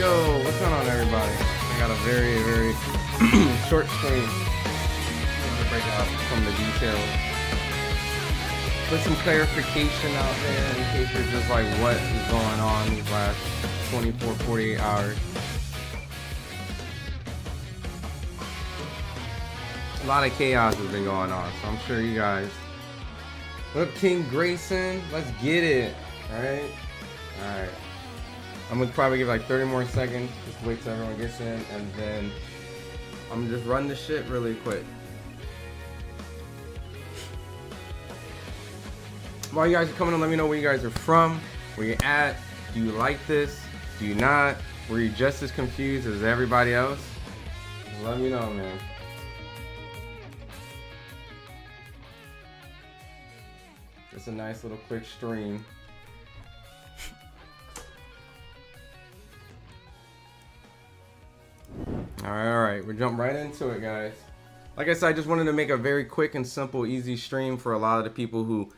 yo, what's going on, everybody? I got a very, very short stream. I'm going to break out some of the details. Put some clarification out there in case you're just like, what is going on these last 24, 48 hours. A lot of chaos has been going on, so I'm sure you guys. What up, King Grayson? Let's get it. Alright? Alright. I'm gonna probably give like 30 more seconds. Just wait till everyone gets in, and then I'm gonna just run this shit really quick. While you guys are coming on, let me know where you guys are from, where you're at. Do you like this? Do you not? Were you just as confused as everybody else? Let me know, man. It's a nice little quick stream. Alright, we'll jump right into it, guys. Like I said, I just wanted to make a very quick and simple, easy stream for a lot of the people who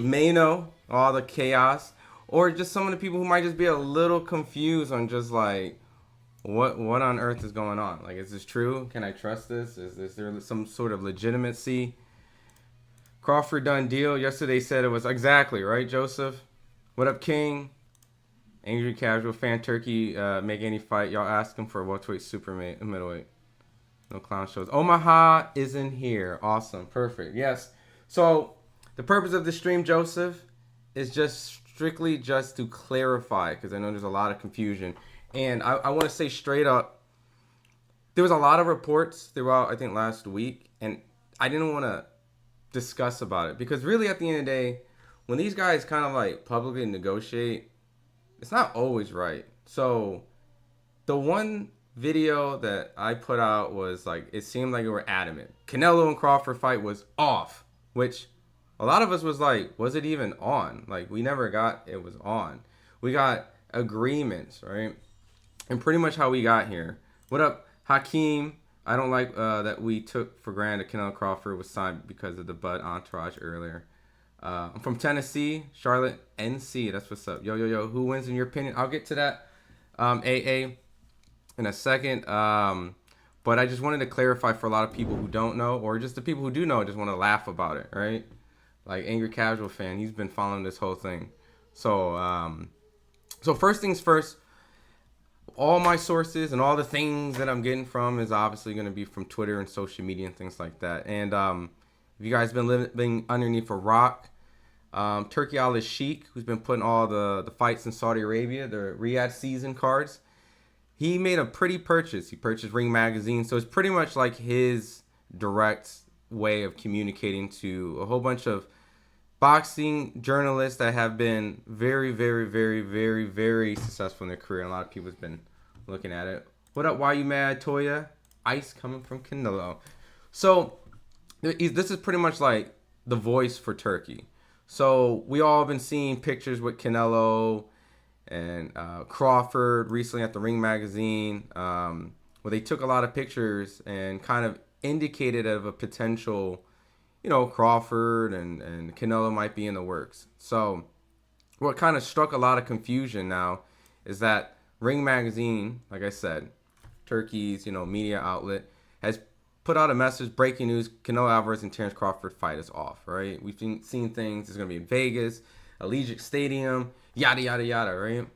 may know all the chaos, or just some of the people who might just be a little confused on just like, what on earth is going on? Like, is this true? Can I trust this? Is there some sort of legitimacy? Crawford done deal. Yesterday said it was exactly, right, Joseph? What up, King? Angry Casual Fan Turkey, make any fight. Y'all asking for welterweight, super middleweight. No clown shows. Omaha isn't here. Awesome. Perfect. Yes. So the purpose of the stream, Joseph, is just strictly just to clarify, because I know there's a lot of confusion. And I want to say straight up, there was a lot of reports throughout, I think, last week, and I didn't want to discuss about it, because really at the end of the day, when these guys kind of like publicly negotiate, it's not always right. So the one video that I put out was like, it seemed like they were adamant. Canelo and Crawford fight was off, which a lot of us was like, was it even on? Like, we never got it was on. We got agreements, right? And pretty much how we got here. What up, Hakeem? I don't like that we took for granted Canelo Crawford was signed because of the Bud entourage earlier. I'm from Tennessee, Charlotte, NC. That's what's up. Yo. Who wins in your opinion? I'll get to that, AA, in a second. But I just wanted to clarify for a lot of people who don't know, or just the people who do know, just want to laugh about it, right? Like Angry Casual Fan, he's been following this whole thing. So, so first things first. All my sources and all the things that I'm getting from is obviously going to be from Twitter and social media and things like that. And if you guys been living underneath a rock, Turkey Al Sheikh, who's been putting all the fights in Saudi Arabia, the Riyadh season cards, he made a pretty purchase. He purchased Ring Magazine. So it's pretty much like his direct way of communicating to a whole bunch of boxing journalists that have been very, very, very, very, very successful in their career. And a lot of people have been looking at it. What up, why you mad, Toya? Ice coming from Canelo. So this is pretty much like the voice for Turkey. So we all have been seeing pictures with Canelo and Crawford recently at the Ring Magazine, where they took a lot of pictures and kind of indicated of a potential, you know, Crawford and Canelo might be in the works. So what kind of struck a lot of confusion now is that Ring Magazine, like I said, Turkey's, you know, media outlet, has put out a message, breaking news, Canelo Alvarez and Terence Crawford fight is off, right? We've seen things, it's going to be in Vegas, Allegiant Stadium, yada, yada, yada, right?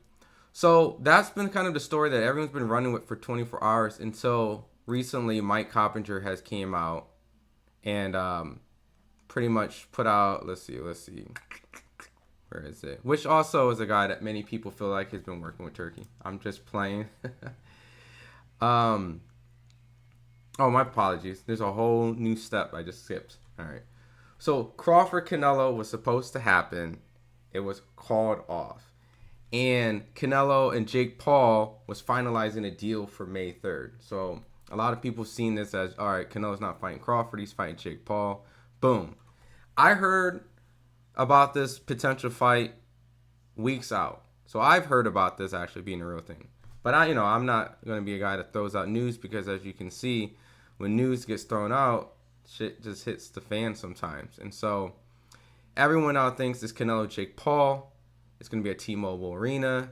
So that's been kind of the story that everyone's been running with for 24 hours until recently Mike Coppinger has came out and pretty much put out, let's see, where is it? Which also is a guy that many people feel like has been working with Turkey. I'm just playing. Oh, my apologies. There's a whole new step I just skipped. All right. So Crawford Canelo was supposed to happen. It was called off. And Canelo and Jake Paul was finalizing a deal for May 3rd. So a lot of people seen this as, all right, Canelo's not fighting Crawford. He's fighting Jake Paul. Boom. I heard about this potential fight weeks out. So I've heard about this actually being a real thing. But I'm not going to be a guy that throws out news, because as you can see, when news gets thrown out, shit just hits the fan sometimes. And so everyone now thinks it's Canelo Jake Paul. It's going to be at T-Mobile Arena.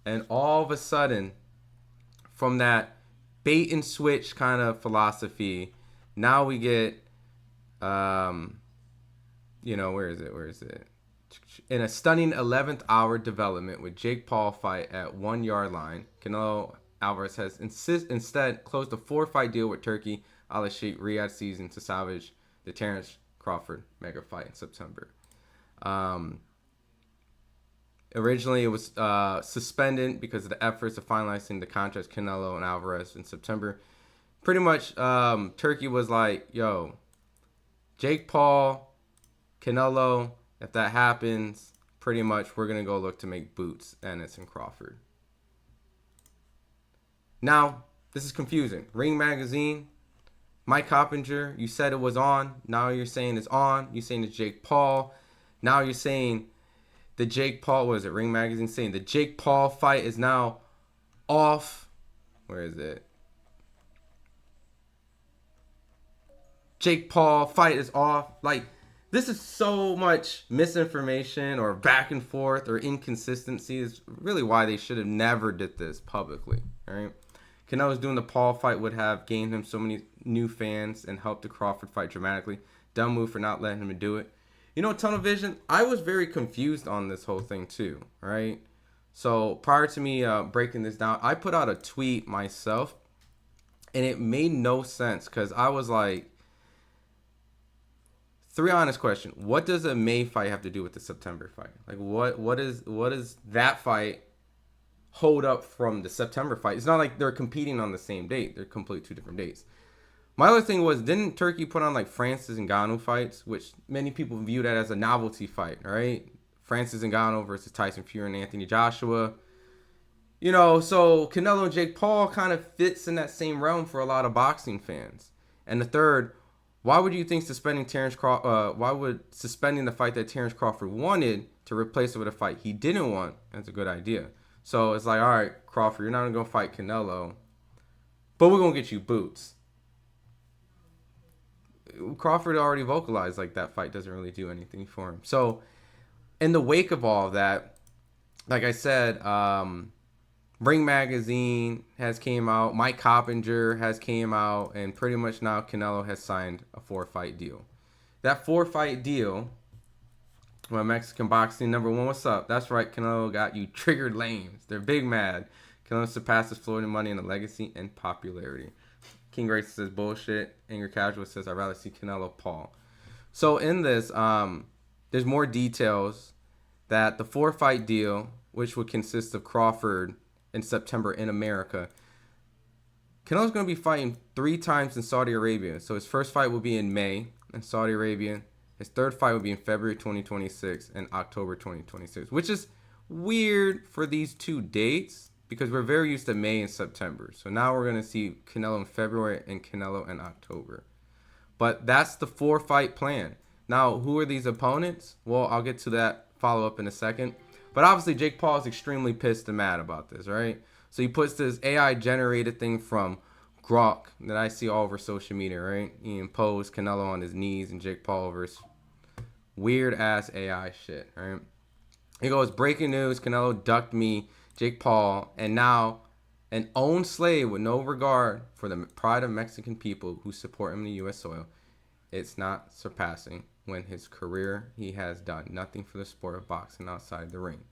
And all of a sudden, from that bait and switch kind of philosophy, now we get, where is it? Where is it? In a stunning 11th hour development with Jake Paul fight at 1 yard line, Canelo Alvarez has instead closed a 4-fight deal with Turkey Al Sheikh Riyadh season to salvage the Terence Crawford mega fight in September. Originally, it was suspended because of the efforts of finalizing the contracts Canelo and Alvarez in September. Pretty much, Turkey was like, yo, Jake Paul, Canelo, if that happens, pretty much we're going to go look to make boots, and it's in Crawford. Now, this is confusing. Ring Magazine, Mike Coppinger, you said it was on. Now you're saying it's on. You're saying it's Jake Paul. Now you're saying the Jake Paul, what is it? Ring Magazine saying the Jake Paul fight is now off. Where is it? Jake Paul fight is off. Like, this is so much misinformation or back and forth or inconsistency. Is really why they should have never did this publicly. All right. Canelo's doing the Paul fight would have gained him so many new fans and helped the Crawford fight dramatically. Dumb move for not letting him do it. You know, Tunnel Vision, I was very confused on this whole thing too, right? So prior to me breaking this down, I put out a tweet myself, and it made no sense because I was like, 3 honest question. What does a May fight have to do with the September fight? Like, what is that fight hold up from the September fight? It's not like they're competing on the same date. They're completely 2 different dates. My other thing was, didn't Turkey put on like Francis Ngannou fights, which many people view that as a novelty fight, right? Francis Ngannou versus Tyson Fury and Anthony Joshua. You know, so Canelo and Jake Paul kind of fits in that same realm for a lot of boxing fans. And the third, why would you think suspending the fight that Terence Crawford wanted to replace it with a fight he didn't want? That's a good idea. So it's like, all right, Crawford, you're not going to go fight Canelo, but we're going to get you boots. Crawford already vocalized like that fight doesn't really do anything for him. So in the wake of all of that, like I said, Ring Magazine has came out, Mike Coppinger has came out, and pretty much now Canelo has signed a 4-fight deal. That 4-fight deal, well, Mexican boxing number 1, what's up? That's right, Canelo got you triggered lames. They're big mad. Canelo surpasses Floyd Money in the legacy and popularity. King Grace says bullshit. Anger Casual says I'd rather see Canelo Paul. So in this, there's more details that the 4-fight deal, which would consist of Crawford in September in America, Canelo's going to be fighting 3 times in Saudi Arabia. So his first fight will be in May in Saudi Arabia. His third fight will be in February 2026 and October 2026, which is weird for these 2 dates, because we're very used to May and September. So now we're going to see Canelo in February and Canelo in October. But that's the 4-fight plan. Now, who are these opponents? Well, I'll get to that follow-up in a second. But obviously, Jake Paul is extremely pissed and mad about this, right? So he puts this AI-generated thing from Grok that I see all over social media, right? He imposed Canelo on his knees and Jake Paul over his weird-ass AI shit, right? He goes, breaking news, Canelo ducked me, Jake Paul, and now an own slave with no regard for the pride of Mexican people who support him in the U.S. soil. It's not surpassing when his career he has done nothing for the sport of boxing outside the ring.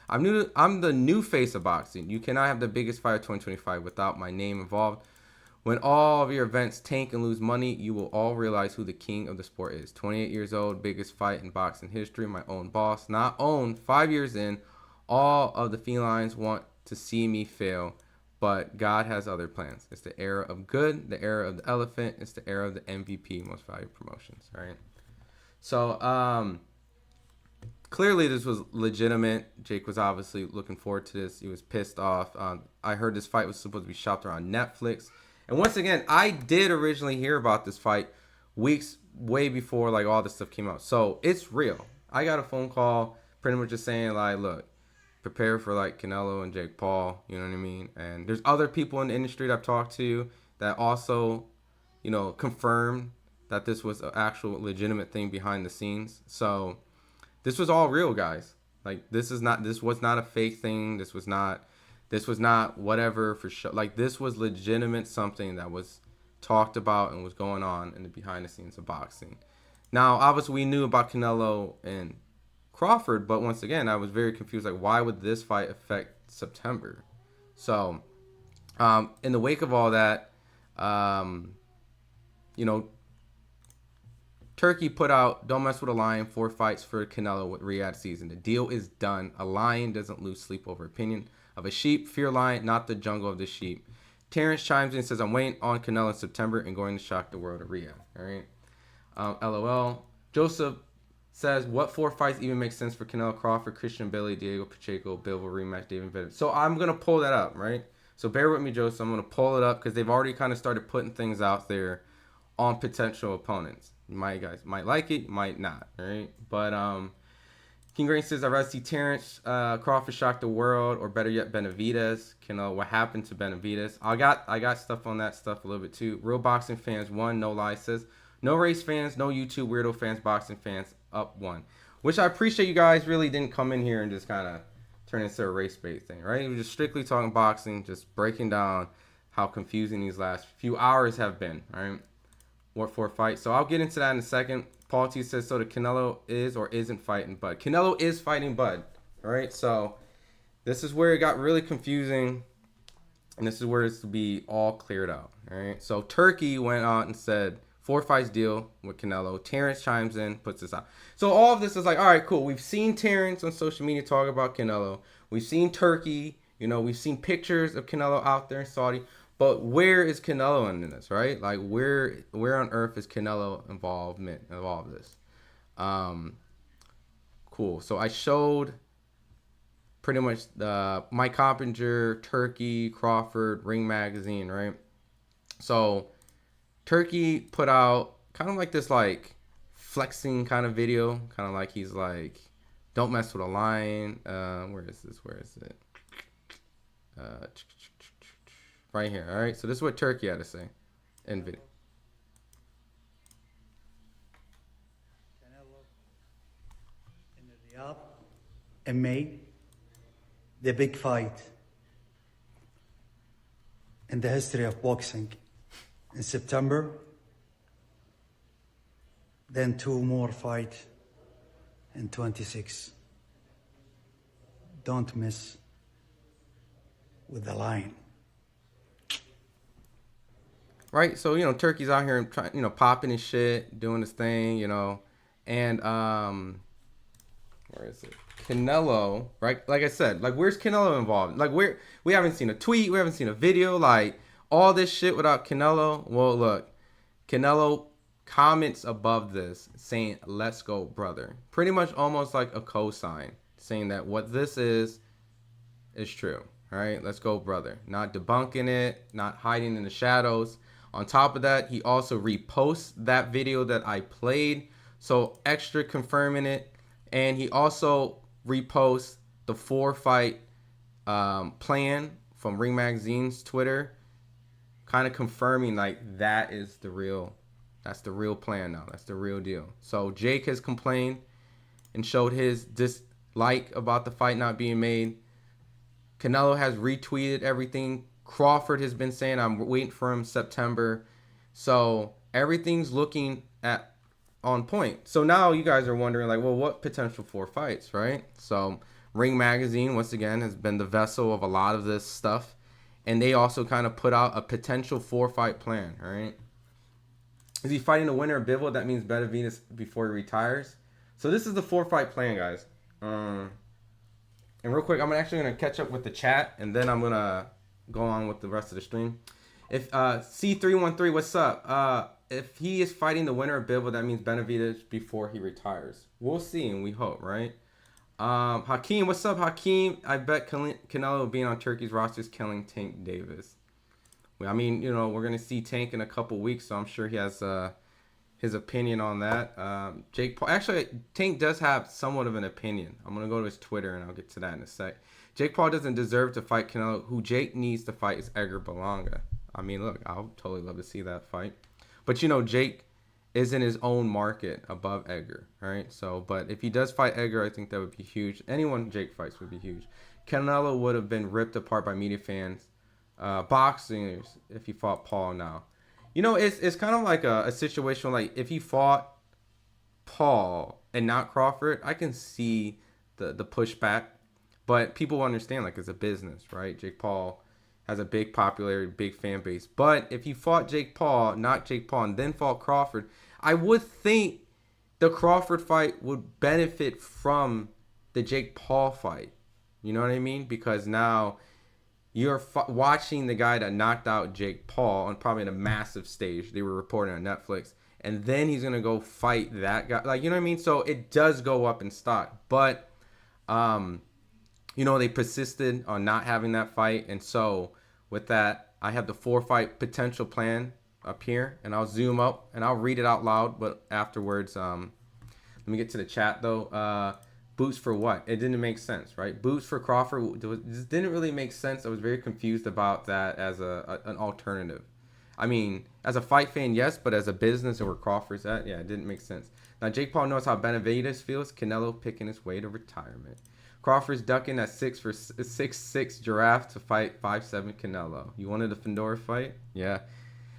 I'm the new face of boxing. You cannot have the biggest fight of 2025 without my name involved. When all of your events tank and lose money, you will all realize who the king of the sport is. 28 years old, biggest fight in boxing history, my own boss. Not owned, 5 years in. All of the felines want to see me fail, but God has other plans. It's the era of good, the era of the elephant. It's the era of the MVP, most valued promotions, right? So, clearly this was legitimate. Jake was obviously looking forward to this. He was pissed off. I heard this fight was supposed to be shot around Netflix. And once again, I did originally hear about this fight weeks way before like all this stuff came out. So it's real. I got a phone call pretty much just saying like, look, prepare for like Canelo and Jake Paul, you know what I mean? And there's other people in the industry that I've talked to that also, you know, confirmed that this was an actual legitimate thing behind the scenes. So this was all real, guys. Like this was not a fake thing. This was not This was not whatever for show. Like, this was legitimate something that was talked about and was going on in the behind the scenes of boxing. Now, obviously, we knew about Canelo and Crawford, but once again, I was very confused. Like, why would this fight affect September? So, in the wake of all that, you know, Turkey put out "Don't Mess with a Lion," 4 fights for Canelo with Riyadh season. The deal is done. A lion doesn't lose sleep over opinion of a sheep. Fear lion, not the jungle of the sheep. Terrence chimes in and says, "I'm waiting on Canelo in September and going to shock the world at Riyadh." All right. LOL. Joseph says, "What 4 fights even make sense for Canelo, Crawford, Christian Bailey, Diego Pacheco, Bivol rematch, David Benavidez?" So I'm gonna pull that up, right? So bear with me, Joseph. I'm gonna pull it up because they've already kind of started putting things out there on potential opponents. You guys might like it, might not, all right? But King Green says, "I'd rather see Terrence Crawford shock the world, or better yet, Benavidez. Canelo, what happened to Benavidez?" I got stuff on that stuff a little bit too. Real Boxing Fans 1, no lie, says, "No race fans, no YouTube weirdo fans, boxing fans up 1." Which I appreciate. You guys really didn't come in here and just kind of turn into a race bait thing, right? We're just strictly talking boxing, just breaking down how confusing these last few hours have been, all right? What 4 fights. So I'll get into that in a second. Paul T says, "So the Canelo is or isn't fighting Bud?" Canelo is fighting Bud, all right? So this is where it got really confusing, and this is where it's to be all cleared out, all right? So Turkey went out and said 4 fights deal with Canelo. Terrence chimes in, puts this out. So all of this is like, all right, cool. We've seen Terrence on social media talk about Canelo. We've seen Turkey. You know, we've seen pictures of Canelo out there in Saudi. But where is Canelo in this, right? Like, where on earth is Canelo involvement of all of this? Cool. So I showed pretty much the Mike Coppinger, Turkey, Crawford, Ring Magazine, right? So Turkey put out kind of like this, like, flexing kind of video, kind of like he's like, "Don't mess with a lion." Where is this? Where is it? Right here. All right. So this is what Turkey had to say in video. Canelo in Riyadh in May, the big fight in the history of boxing. In September, then 2 more fights in 26. Don't mess with the lion. Right, so, you know, Turkey's out here trying, you know, popping his shit, doing his thing, you know, and where is it? Canelo, right? Like I said, like, where's Canelo involved? Like, we haven't seen a tweet, we haven't seen a video, like, all this shit without Canelo. Well, look, Canelo comments above this saying, "Let's go, brother." Pretty much almost like a cosign, saying that what this is true, all right? Let's go, brother. Not debunking it, not hiding in the shadows. On top of that, he also reposts that video that I played, so extra confirming it. And he also reposts the 4 fight plan from Ring Magazine's Twitter, kind of confirming like that's the real plan now. That's the real deal. So Jake has complained and showed his dislike about the fight not being made. Canelo has retweeted everything. Crawford has been saying, "I'm waiting for him September." So everything's looking on point. So now you guys are wondering, like, well, what potential 4 fights, right? So Ring Magazine, once again, has been the vessel of a lot of this stuff. And they also kind of put out a potential 4 fight plan, all right? Is he fighting the winner of Bivol? That means Benavidez before he retires. So this is the 4 fight plan, guys. And real quick, I'm actually going to catch up with the chat, and then I'm going to go on with the rest of the stream. If C313, what's up? If he is fighting the winner of Bivol, that means Benavidez before he retires. We'll see, and we hope, right? Hakeem, what's up, Hakeem? I bet Canelo being on Turkey's roster is killing Tank Davis. I mean, you know, we're going to see Tank in a couple weeks, so I'm sure he has his opinion on that. Jake Paul, actually, Tank does have somewhat of an opinion. I'm going to go to his Twitter, and I'll get to that in a sec. Jake Paul doesn't deserve to fight Canelo. Who Jake needs to fight is Edgar Berlanga. I mean, look, I'll totally love to see that fight. But, you know, Jake is in his own market above Edgar, right? So, but if he does fight Edgar, I think that would be huge. Anyone Jake fights would be huge. Canelo would have been ripped apart by media fans, boxers, if he fought Paul now. It's kind of like a situation like if he fought Paul and not Crawford, I can see the pushback, but people understand like it's a business, right? Jake Paul has a big popularity, big fan base. But if you fought Jake Paul, not Jake Paul, and then fought Crawford, I would think the Crawford fight would benefit from the Jake Paul fight. You know what I mean? Because now you're watching the guy that knocked out Jake Paul on probably a massive stage. They were reporting on Netflix. And then he's going to go fight that guy. Like, you know what I mean? So it does go up in stock. But, they persisted on not having that fight. And so with that, I have the 4-fight potential plan up here. And I'll zoom up and I'll read it out loud. But afterwards, let me get to the chat, though. Boots for what? It didn't make sense, right? Boots for Crawford just didn't really make sense. I was very confused about that as an alternative. I mean, as a fight fan, yes, but as a business and where Crawford's at, yeah, it didn't make sense. Now, Jake Paul knows how Benavidez feels. Canelo picking his way to retirement. Crawford's ducking at 6'6" giraffe to fight 5'7" Canelo. You wanted a Fedor fight? Yeah.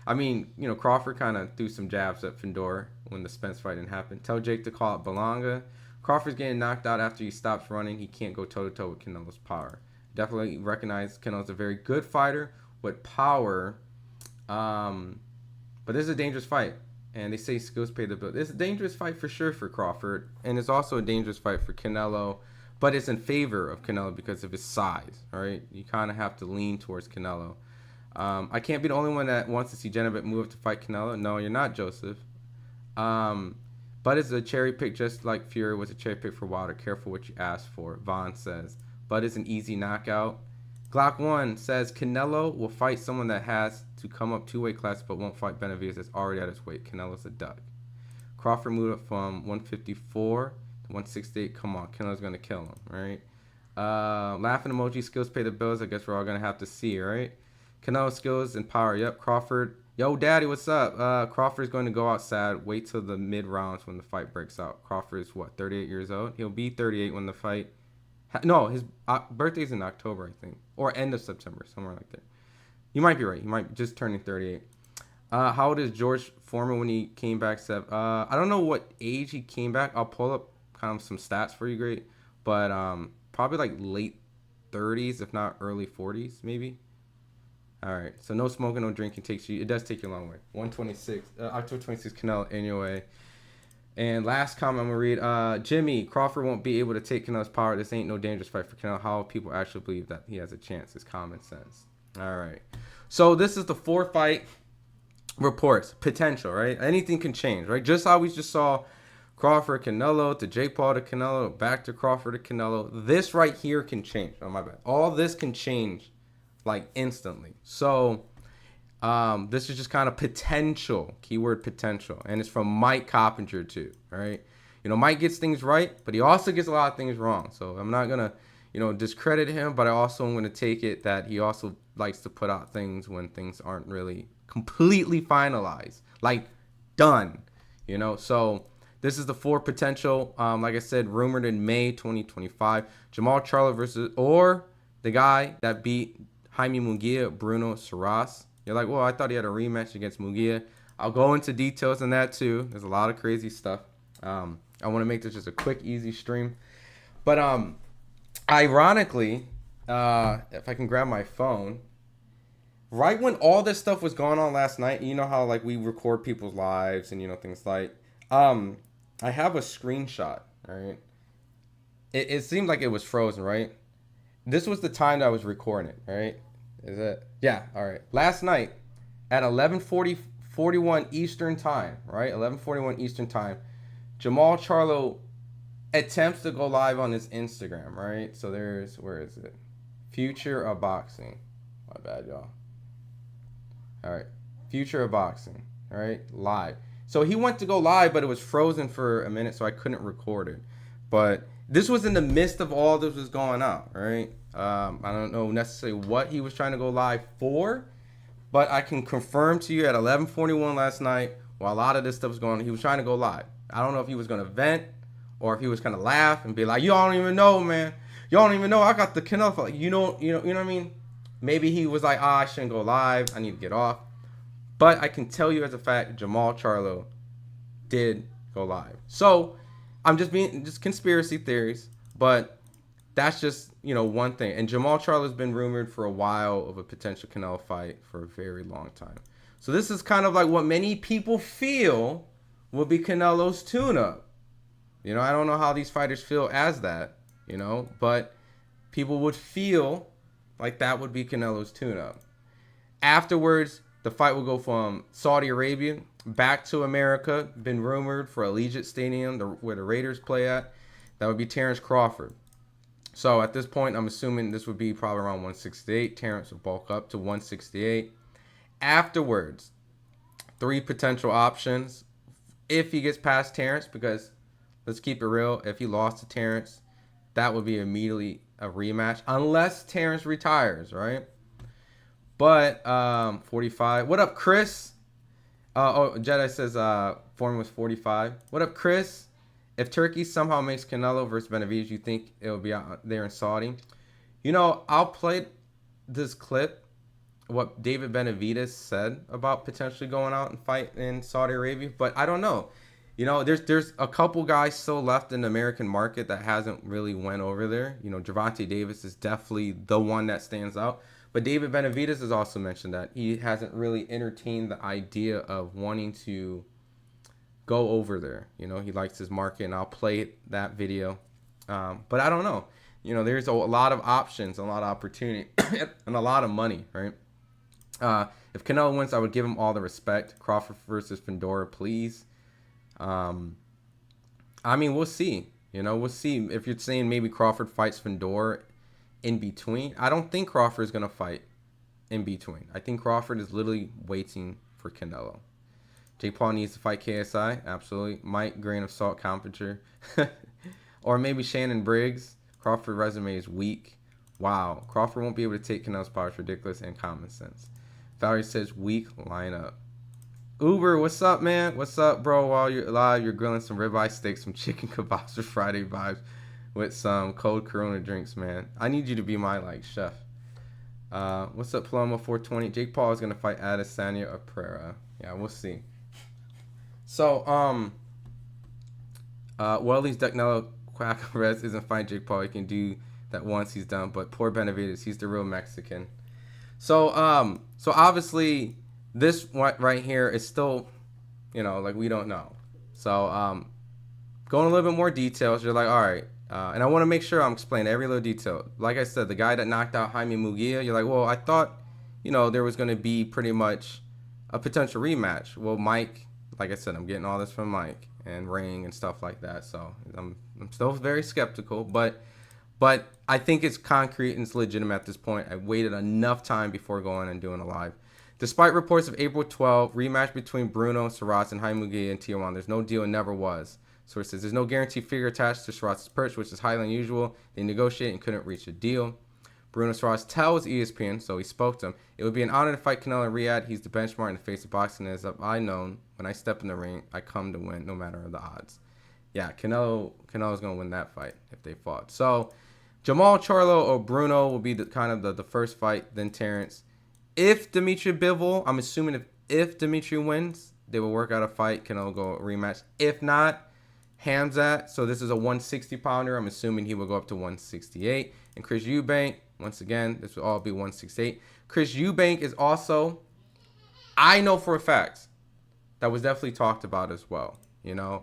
I mean, Crawford kind of threw some jabs at Fedor when the Spence fight didn't happen. Tell Jake to call it Belonga. Crawford's getting knocked out after he stops running. He can't go toe-to-toe with Canelo's power. Definitely recognize Canelo's a very good fighter with power. But this is a dangerous fight. And they say skills pay the bill. It's a dangerous fight for sure for Crawford. And it's also a dangerous fight for Canelo. But it's in favor of Canelo because of his size. All right? You kind of have to lean towards Canelo. I can't be the only one that wants to see Benavidez move up to fight Canelo. No, you're not, Joseph. Bud is a cherry pick just like Fury was a cherry pick for Wilder. Careful what you ask for, Vaughn says. Bud is an easy knockout. Glock1 says Canelo will fight someone that has to come up 2 weight classes but won't fight Benavidez that's already at his weight. Canelo's a duck. Crawford moved up from 154 to 168. Come on, Canelo's going to kill him, right? Laughing emoji, skills pay the bills. I guess we're all going to have to see, right? Canelo skills and power. Yep, Crawford. Yo, Daddy, what's up? Crawford's going to go out sad. Wait till the mid-rounds when the fight breaks out. Crawford is, 38 years old? He'll be 38 when the fight... No, his birthday's in October, I think. Or end of September, somewhere like that. You might be right. He might just turning 38. How old is George Foreman when he came back? I don't know what age he came back. I'll pull up kind of some stats for you, great. But probably like late 30s, if not early 40s, maybe. All right, so no smoking, no drinking takes you. It does take you a long way. 126, October 26th, Canelo anyway. And last comment I'm gonna read. Jimmy Crawford won't be able to take Canelo's power. This ain't no dangerous fight for Canelo. How people actually believe that he has a chance is common sense. All right, so this is the 4-fight reports potential, right? Anything can change, right? Just how we just saw Crawford Canelo to Jake Paul to Canelo, back to Crawford to Canelo. This right here can change. Oh my bad. All this can change like instantly. So this is just kind of potential, keyword potential, and it's from Mike Coppinger too. All right, Mike gets things right, but he also gets a lot of things wrong. So I'm not gonna discredit him, but I also am gonna take it that he also likes to put out things when things aren't really completely finalized, like done. So this is the 4 potential. Like I said, rumored in May 2025. Jamal Charlo versus or the guy that beat Jaime Munguia, Bruno Saras. You're like, well, I thought he had a rematch against Munguia. I'll go into details on that too. There's a lot of crazy stuff. I want to make this just a quick, easy stream. But ironically, if I can grab my phone, right when all this stuff was going on last night, you know how like we record people's lives and things like, I have a screenshot. All right, it seemed like it was frozen, right? This was the time that I was recording it, right? Is it? Yeah, all right. Last night at 11:41 Eastern time, right? 11:41 Eastern time, Jamal Charlo attempts to go live on his Instagram, right? So there's, where is it? Future of Boxing. My bad, y'all. All right. Future of Boxing, all right? Live. So he went to go live, but it was frozen for a minute, so I couldn't record it. But this was in the midst of all this was going on, right? I don't know necessarily what he was trying to go live for, but I can confirm to you at 11:41 last night, while a lot of this stuff was going on, he was trying to go live. I don't know if he was going to vent or if he was going to laugh and be like, y'all don't even know, man. y'all don't even know I got the Canelo fight. You know what I mean? Maybe he was like, I shouldn't go live. I need to get off. But I can tell you as a fact, Jamal Charlo did go live. So I'm just conspiracy theories, but that's just, one thing. And Jamal Charlo's been rumored for a while of a potential Canelo fight for a very long time. So this is kind of like what many people feel will be Canelo's tune-up. I don't know how these fighters feel as that, but people would feel like that would be Canelo's tune-up. Afterwards, the fight will go from Saudi Arabia back to America. Been rumored for Allegiant Stadium, where the Raiders play at. That would be Terrence Crawford. So at this point, I'm assuming this would be probably around 168. Terrence will bulk up to 168. Afterwards, 3 potential options if he gets past Terrence, because let's keep it real, if he lost to Terrence, that would be immediately a rematch, unless Terrence retires, right? But 45. What up, Chris? Jedi says Foreman was 45. What up, Chris? If Turkey somehow makes Canelo versus Benavidez, you think it'll be out there in Saudi? I'll play this clip, what David Benavidez said about potentially going out and fight in Saudi Arabia, but I don't know. There's a couple guys still left in the American market that hasn't really went over there. Gervonta Davis is definitely the one that stands out. But David Benavidez has also mentioned that he hasn't really entertained the idea of wanting to go over there. He likes his market, and I'll play that video. But I don't know. There's a lot of options, a lot of opportunity, and a lot of money, right? If Canelo wins, I would give him all the respect. Crawford versus Fundora, please. We'll see. We'll see. If you're saying maybe Crawford fights Fundora in between, I don't think Crawford is going to fight in between. I think Crawford is literally waiting for Canelo. Jake Paul needs to fight KSI. Absolutely. Mike, grain of salt, Compinger. Or maybe Shannon Briggs. Crawford resume is weak. Wow. Crawford won't be able to take Canelo's power. It's ridiculous and common sense. Valerie says weak lineup. Uber, what's up, man? What's up, bro? While you're live, you're grilling some ribeye steaks, some chicken kebabs for Friday vibes with some cold Corona drinks, man. I need you to be my, chef. What's up, Paloma 420? Jake Paul is going to fight Adesanya or Pereira. Yeah, we'll see. So, well, at least Canelo Quack-Rez isn't fighting Jake Paul. He can do that once he's done. But poor Benavidez, he's the real Mexican. So obviously, this one right here is still, we don't know. So, going a little bit more details, you're like, all right. And I want to make sure I'm explaining every little detail. Like I said, the guy that knocked out Jaime Munguia, you're like, well, I thought, there was going to be pretty much a potential rematch. Well, Mike, like I said, I'm getting all this from Mike and Ring and stuff like that. So I'm still very skeptical, but I think it's concrete and it's legitimate at this point. I waited enough time before going and doing a live. Despite reports of April 12, rematch between Bruno, Saraz, and Jaime Munguia in Tier 1, there's no deal and never was. Source says there's no guaranteed figure attached to Saraz's purse, which is highly unusual. They negotiated and couldn't reach a deal. Bruno Saraz tells ESPN, so he spoke to him, it would be an honor to fight Canelo in Riyadh. He's the benchmark in the face of boxing. As I known, when I step in the ring, I come to win no matter the odds. Yeah, Canelo's going to win that fight if they fought. So Jamal Charlo or Bruno will be the first fight, then Terrence. If Dimitri Bivol, I'm assuming if Dimitri wins, they will work out a fight. Canelo go rematch. If not, Hamzat, so this is a 160 pounder. I'm assuming he will go up to 168. And Chris Eubank, once again, this will all be 168. Chris Eubank is also, I know for a fact, that was definitely talked about as well. I know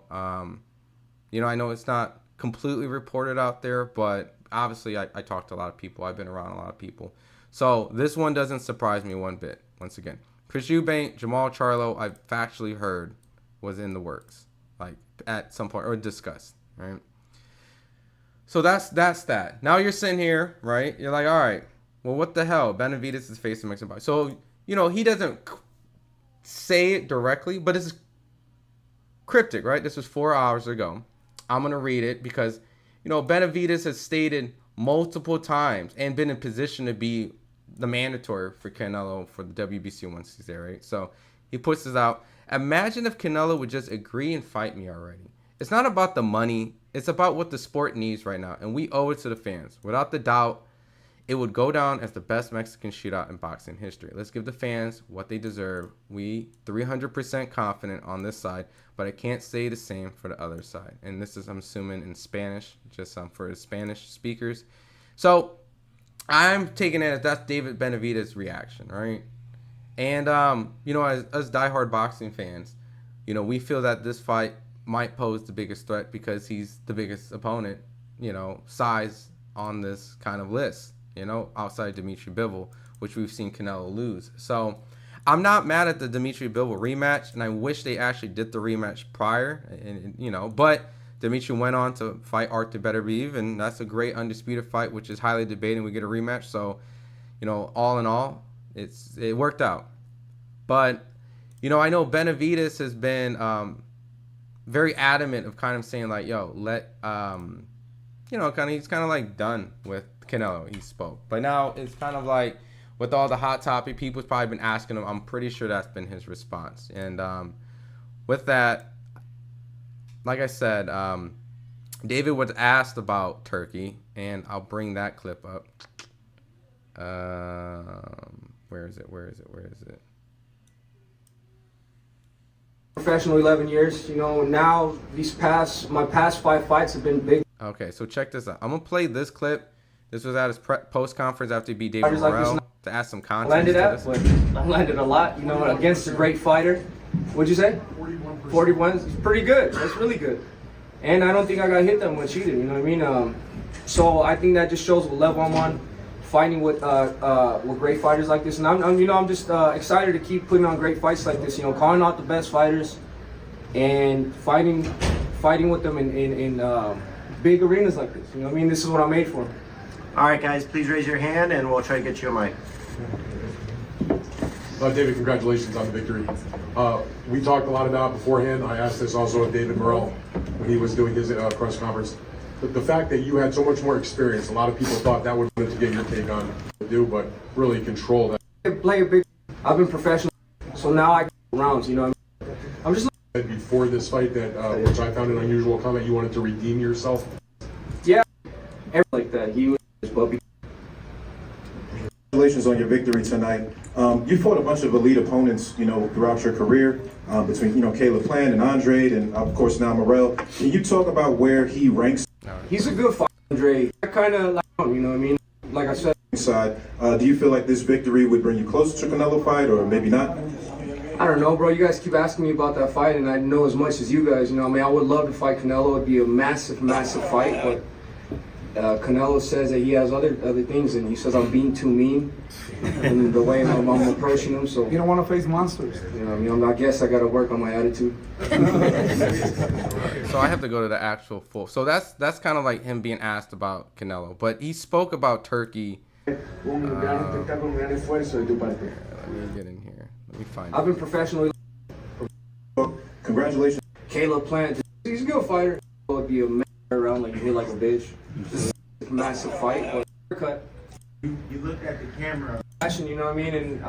it's not completely reported out there, but obviously I talked to a lot of people. I've been around a lot of people. So this one doesn't surprise me one bit. Once again, Chris Eubank, Jamal Charlo, I've factually heard was in the works, at some point, or discussed, right? So that's that. Now you're sitting here, right? You're like, all right, well, what the hell? Benavidez is facing Mexican boxing. So, he doesn't say it directly, but it's cryptic, right? This was 4 hours ago. I'm going to read it because, Benavidez has stated multiple times and been in position to be the mandatory for Canelo for the WBC once he's there, right? So he puts this out. Imagine if Canelo would just agree and fight me already. it's not about the money. It's about what the sport needs right now, and we owe it to the fans. Without the doubt, it would go down as the best Mexican shootout in boxing history. Let's give the fans what they deserve. We 300% confident on this side, but I can't say the same for the other side. And this is, I'm assuming, in Spanish, just for the Spanish speakers. So I'm taking it as that's David Benavidez' reaction, right? And, you know, as diehard boxing fans, you know, we feel that this fight might pose the biggest threat because he's the biggest opponent, you know, size on this kind of list, you know, outside Dimitri Bivol, which we've seen Canelo lose. So I'm not mad at the Dimitri Bivol rematch, and I wish they actually did the rematch prior, and you know, but Dimitri went on to fight Artur Beterbiev, and that's a great undisputed fight, which is highly debated. We get a rematch, so, you know, all in all, it worked out. But, you know, I know Benavidez has been very adamant of kind of saying like, yo, you know, he's kind of like done with Canelo. He spoke, but now it's kind of like with all the hot topic, people's probably been asking him. I'm pretty sure that's been his response. And with that, like I said, David was asked about Turkey, and I'll bring that clip up. Where is it? Professional 11 years, you know, now my past 5 fights have been big. Okay, so check this out. I'm going to play this clip. This was at his post conference after he beat David Morrell to add some context. I landed a lot, you know, against a great fighter. What'd you say? 41. It's pretty good. That's really good. And I don't think I got hit that much either, you know what I mean? So I think that just shows what level I'm on, fighting with great fighters like this. And I'm just excited to keep putting on great fights like this, you know, calling out the best fighters and fighting with them in big arenas like this. You know what I mean? This is what I'm made for. All right, guys, please raise your hand and we'll try to get you a mic. David, congratulations on the victory. We talked a lot about beforehand. I asked this also of David Morrell when he was doing his press conference. But the fact that you had so much more experience, a lot of people thought that would be to get your take on what to do, but really control that. I've been professional, so now I go rounds, you know what I mean? I'm just before this fight that, which I found an unusual comment, you wanted to redeem yourself. Yeah, like that. He was Bubby. Congratulations on your victory tonight. You fought a bunch of elite opponents, you know, throughout your career, between, you know, Caleb Plant and Andre, and of course now Morrell. Can you talk about where he ranks? He's a good fighter, Andre. I kind of like him, you know what I mean? Like I said. Do you feel like this victory would bring you closer to Canelo fight, or maybe not? I don't know, bro. You guys keep asking me about that fight, and I know as much as you guys. You know, I mean, I would love to fight Canelo. It'd be a massive, massive fight, but Canelo says that he has other things, and he says I'm being too mean, and the way I'm approaching him. So you don't want to face monsters. You know, I mean, I guess I got to work on my attitude. So I have to go to the actual full. So that's kind of like him being asked about Canelo, but he spoke about Turkey. Let me get in here. Let me find. I've been professionally. Congratulations, Caleb Plant. He's a good fighter. It would be a man around like you hit like a bitch. This is a massive fight. Cut. You looked at the camera. Passion, you know what I mean? And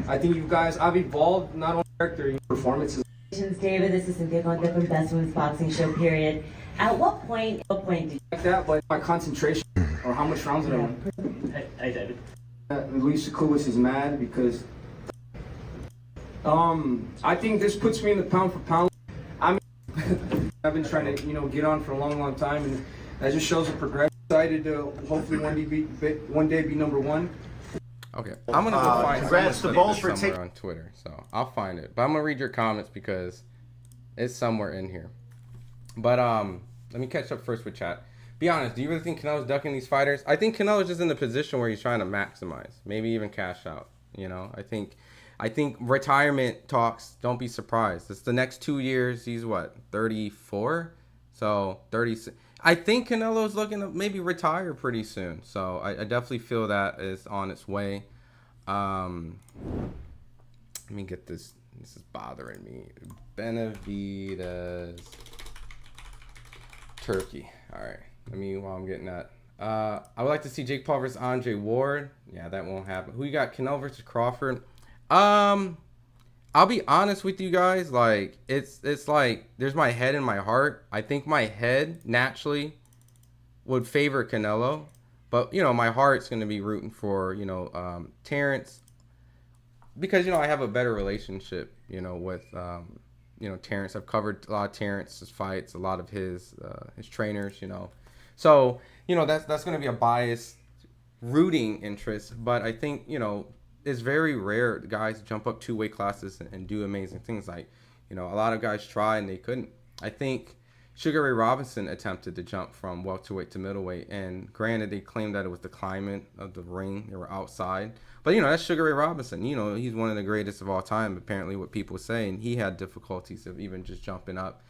I think you guys, I've evolved not only character, performances. David, this is Cynthia Conte from Best Women's Boxing Show, period. At what point did you like that, but my concentration, or how much rounds did I win? I did. Luis Koulis is mad because I think this puts me in the pound for pound. I've been trying to, you know, get on for a long, long time, and that just shows a progression. Excited to hopefully one day be number one. Okay, I'm gonna go find congrats to both for somewhere on Twitter, so I'll find it. But I'm gonna read your comments because it's somewhere in here. But let me catch up first with chat. Be honest, do you really think Canelo's ducking these fighters? I think Canelo's just in the position where he's trying to maximize, maybe even cash out. You know, I think retirement talks. Don't be surprised. It's the next 2 years. He's what, 34? So 36. I think Canelo's looking to maybe retire pretty soon. So I definitely feel that is on its way. Let me get this. This is bothering me. Benavidez, Turkey. All right. While I'm getting that. I would like to see Jake Paul versus Andre Ward. Yeah, that won't happen. Who you got? Canelo versus Crawford. I I'll be honest with you guys. Like, it's like there's my head and my heart. I think my head naturally would favor Canelo, but my heart's gonna be rooting for Terrence, because I have a better relationship with Terrence. I've covered a lot of Terrence's fights, a lot of his trainers, so that's going to be a biased rooting interest. But I think it's very rare guys jump up 2 weight classes and do amazing things. Like a lot of guys try and they couldn't. I think Sugar Ray Robinson attempted to jump from welterweight to middleweight, and granted, they claimed that it was the climate of the ring. They were outside. But, that's Sugar Ray Robinson. He's one of the greatest of all time, apparently, what people say. And he had difficulties of even just jumping up,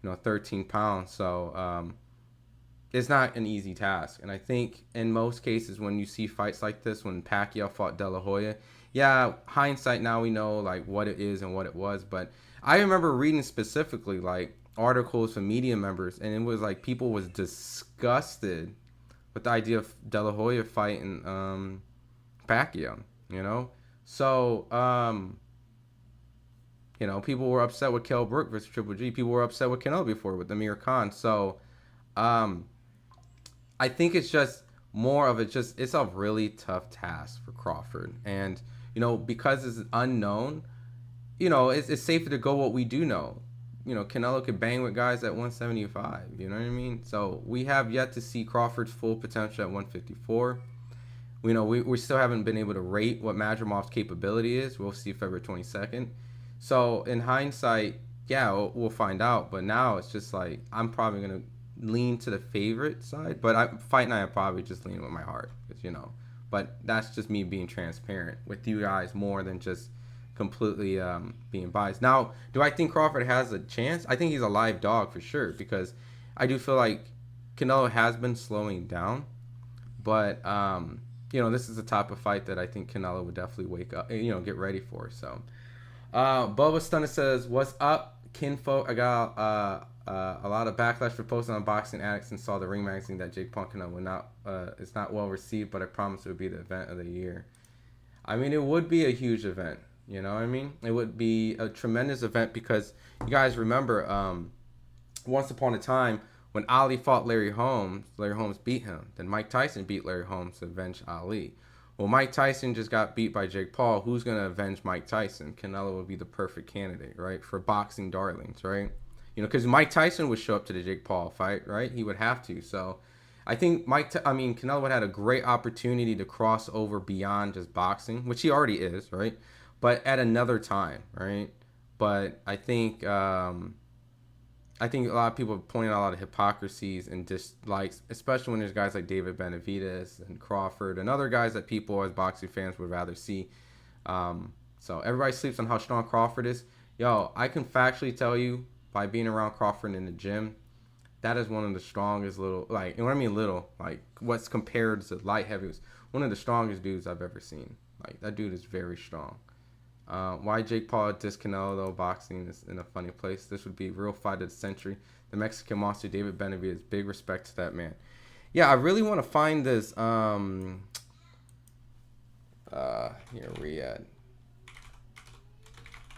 13 pounds. So it's not an easy task. And I think in most cases when you see fights like this, when Pacquiao fought De La Hoya, yeah, hindsight now we know, like, what it is and what it was. But I remember reading specifically, like, articles from media members, and it was like people was disgusted with the idea of De La Hoya fighting Pacquiao, so people were upset with Kell Brook versus Triple G. People were upset with Canelo before with Amir Khan. So I think it's just more of it's a really tough task for Crawford, and because it's unknown, it's safer to go what we do know. Canelo could bang with guys at 175. You know what I mean? So we have yet to see Crawford's full potential at 154. We still haven't been able to rate what Madrimov's capability is. We'll see February 22nd. So in hindsight, yeah, we'll find out. But now it's just like I'm probably gonna lean to the favorite side. But Fight Night, I probably just lean with my heart, because But that's just me being transparent with you guys more than just completely being biased. Now, do I think Crawford has a chance? I think he's a live dog for sure, because I do feel like Canelo has been slowing down, but this is the type of fight that I think Canelo would definitely wake up, get ready for. So Bubba Stunner says, what's up, kinfolk? I got a lot of backlash for posting on Boxing Addicts and saw the Ring magazine that Jake Paul Canelo it's not well received, but I promise it would be the event of the year. I mean, it would be a huge event. You know what I mean? It would be a tremendous event, because you guys remember once upon a time when Ali fought Larry Holmes beat him. Then Mike Tyson beat Larry Holmes to avenge Ali. Well, Mike Tyson just got beat by Jake Paul. Who's going to avenge Mike Tyson? Canelo would be the perfect candidate, right? For boxing darlings, right? Because Mike Tyson would show up to the Jake Paul fight, right? He would have to. So I think Canelo would have had a great opportunity to cross over beyond just boxing, which he already is, right? But at another time, right? But I think a lot of people are pointing out a lot of hypocrisies and dislikes, especially when there's guys like David Benavidez and Crawford and other guys that people as boxing fans would rather see. So everybody sleeps on how strong Crawford is. Yo, I can factually tell you by being around Crawford in the gym, that is one of the strongest and when I mean little, like what's compared to light heavyweights, one of the strongest dudes I've ever seen. Like, that dude is very strong. Why Jake Paul dissed Canelo, though? Boxing is in a funny place. This would be real fight of the century. The Mexican monster, David Benavidez. Big respect to that man. Yeah, I really want to find this. Here, Riyadh.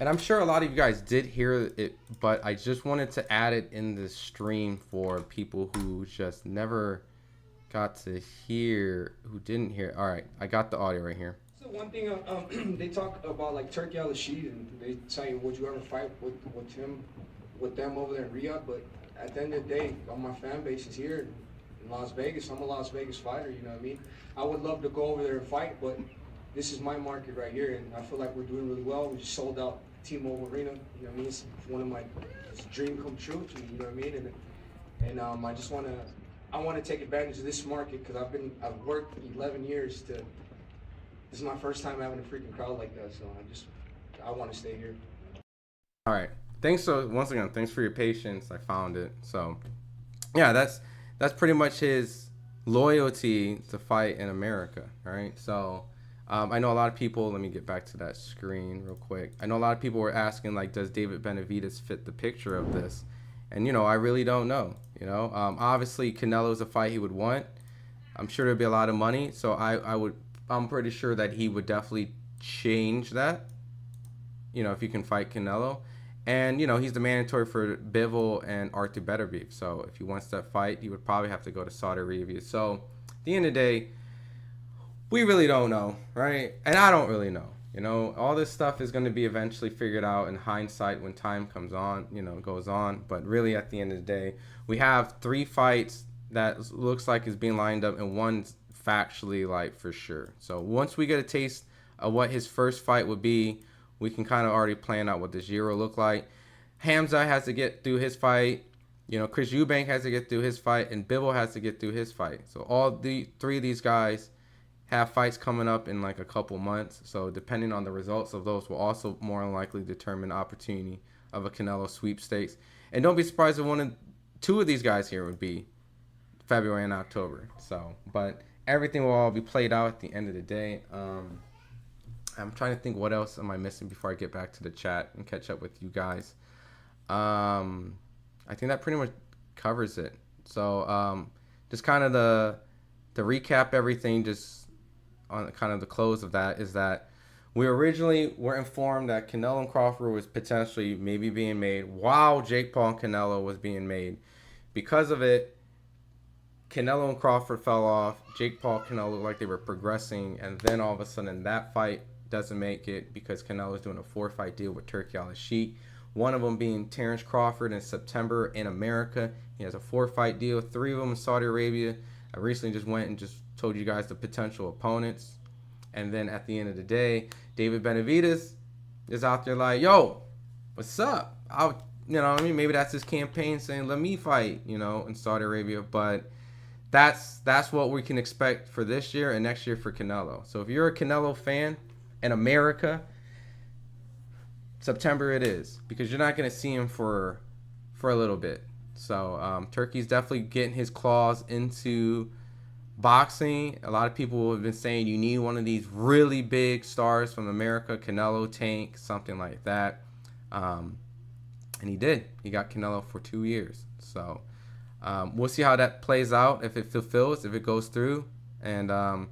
And I'm sure a lot of you guys did hear it, but I just wanted to add it in the stream for people who just never got to hear, who didn't hear. All right, I got the audio right here. So one thing, they talk about like Turkey Al-Rashid, and they say, would you ever fight with them over there in Riyadh? But at the end of the day, all my fan base is here in Las Vegas. I'm a Las Vegas fighter, you know what I mean? I would love to go over there and fight, but this is my market right here, and I feel like we're doing really well. We just sold out T-Mobile Arena, you know what I mean? It's one of my dream come true to me, you know what I mean? And I just want to take advantage of this market, because I've worked 11 years to. This is my first time having a freaking crowd like that, so I want to stay here. All right. Once again, thanks for your patience. I found it. So, yeah, that's pretty much his loyalty to fight in America, right? So, I know a lot of people, let me get back to that screen real quick. I know a lot of people were asking, like, does David Benavidez fit the picture of this? And, I really don't know, Obviously, Canelo's a fight he would want. I'm sure there'd be a lot of money, so I'm pretty sure that he would definitely change that, if you can fight Canelo. And, he's the mandatory for Bivol and Arthur Beterbiev. So if he wants that fight, he would probably have to go to Saudi Arabia. So at the end of the day, we really don't know, right? And I don't really know. All this stuff is going to be eventually figured out in hindsight when time goes on. But really, at the end of the day, we have 3 fights that looks like is being lined up, and one's factually, like, for sure. So once we get a taste of what his first fight would be, we can kind of already plan out what this year will look like. Hamza has to get through his fight. Chris Eubank has to get through his fight, and Bivol has to get through his fight. So all the 3 of these guys have fights coming up in like a couple months. So depending on the results of those will also more than likely determine the opportunity of a Canelo sweepstakes. And don't be surprised if 2 of these guys here would be February and October. So, but everything will all be played out at the end of the day. I'm trying to think what else am I missing before I get back to the chat and catch up with you guys. I think that pretty much covers it. So just kind of the recap everything, just on kind of the close of that, is that we originally were informed that Canelo and Crawford was potentially maybe being made while Jake Paul and Canelo was being made. Because of it, Canelo and Crawford fell off. Jake Paul and Canelo looked like they were progressing, and then all of a sudden that fight doesn't make it because Canelo's doing a 4-fight deal with Turki Al-Sheikh. One of them being Terrence Crawford in September in America. He has a 4-fight deal, 3 of them in Saudi Arabia. I recently just went and just told you guys the potential opponents. And then at the end of the day, David Benavidez is out there like, yo, what's up? Maybe that's his campaign saying, let me fight, in Saudi Arabia. But that's what we can expect for this year and next year for Canelo. So if you're a Canelo fan in America, September it is, because you're not going to see him for a little bit. So Turkey's definitely getting his claws into boxing. A lot of people have been saying you need one of these really big stars from America, Canelo, Tank, something like that. And he did. He got Canelo for 2 years. So we'll see how that plays out, if it fulfills, if it goes through. And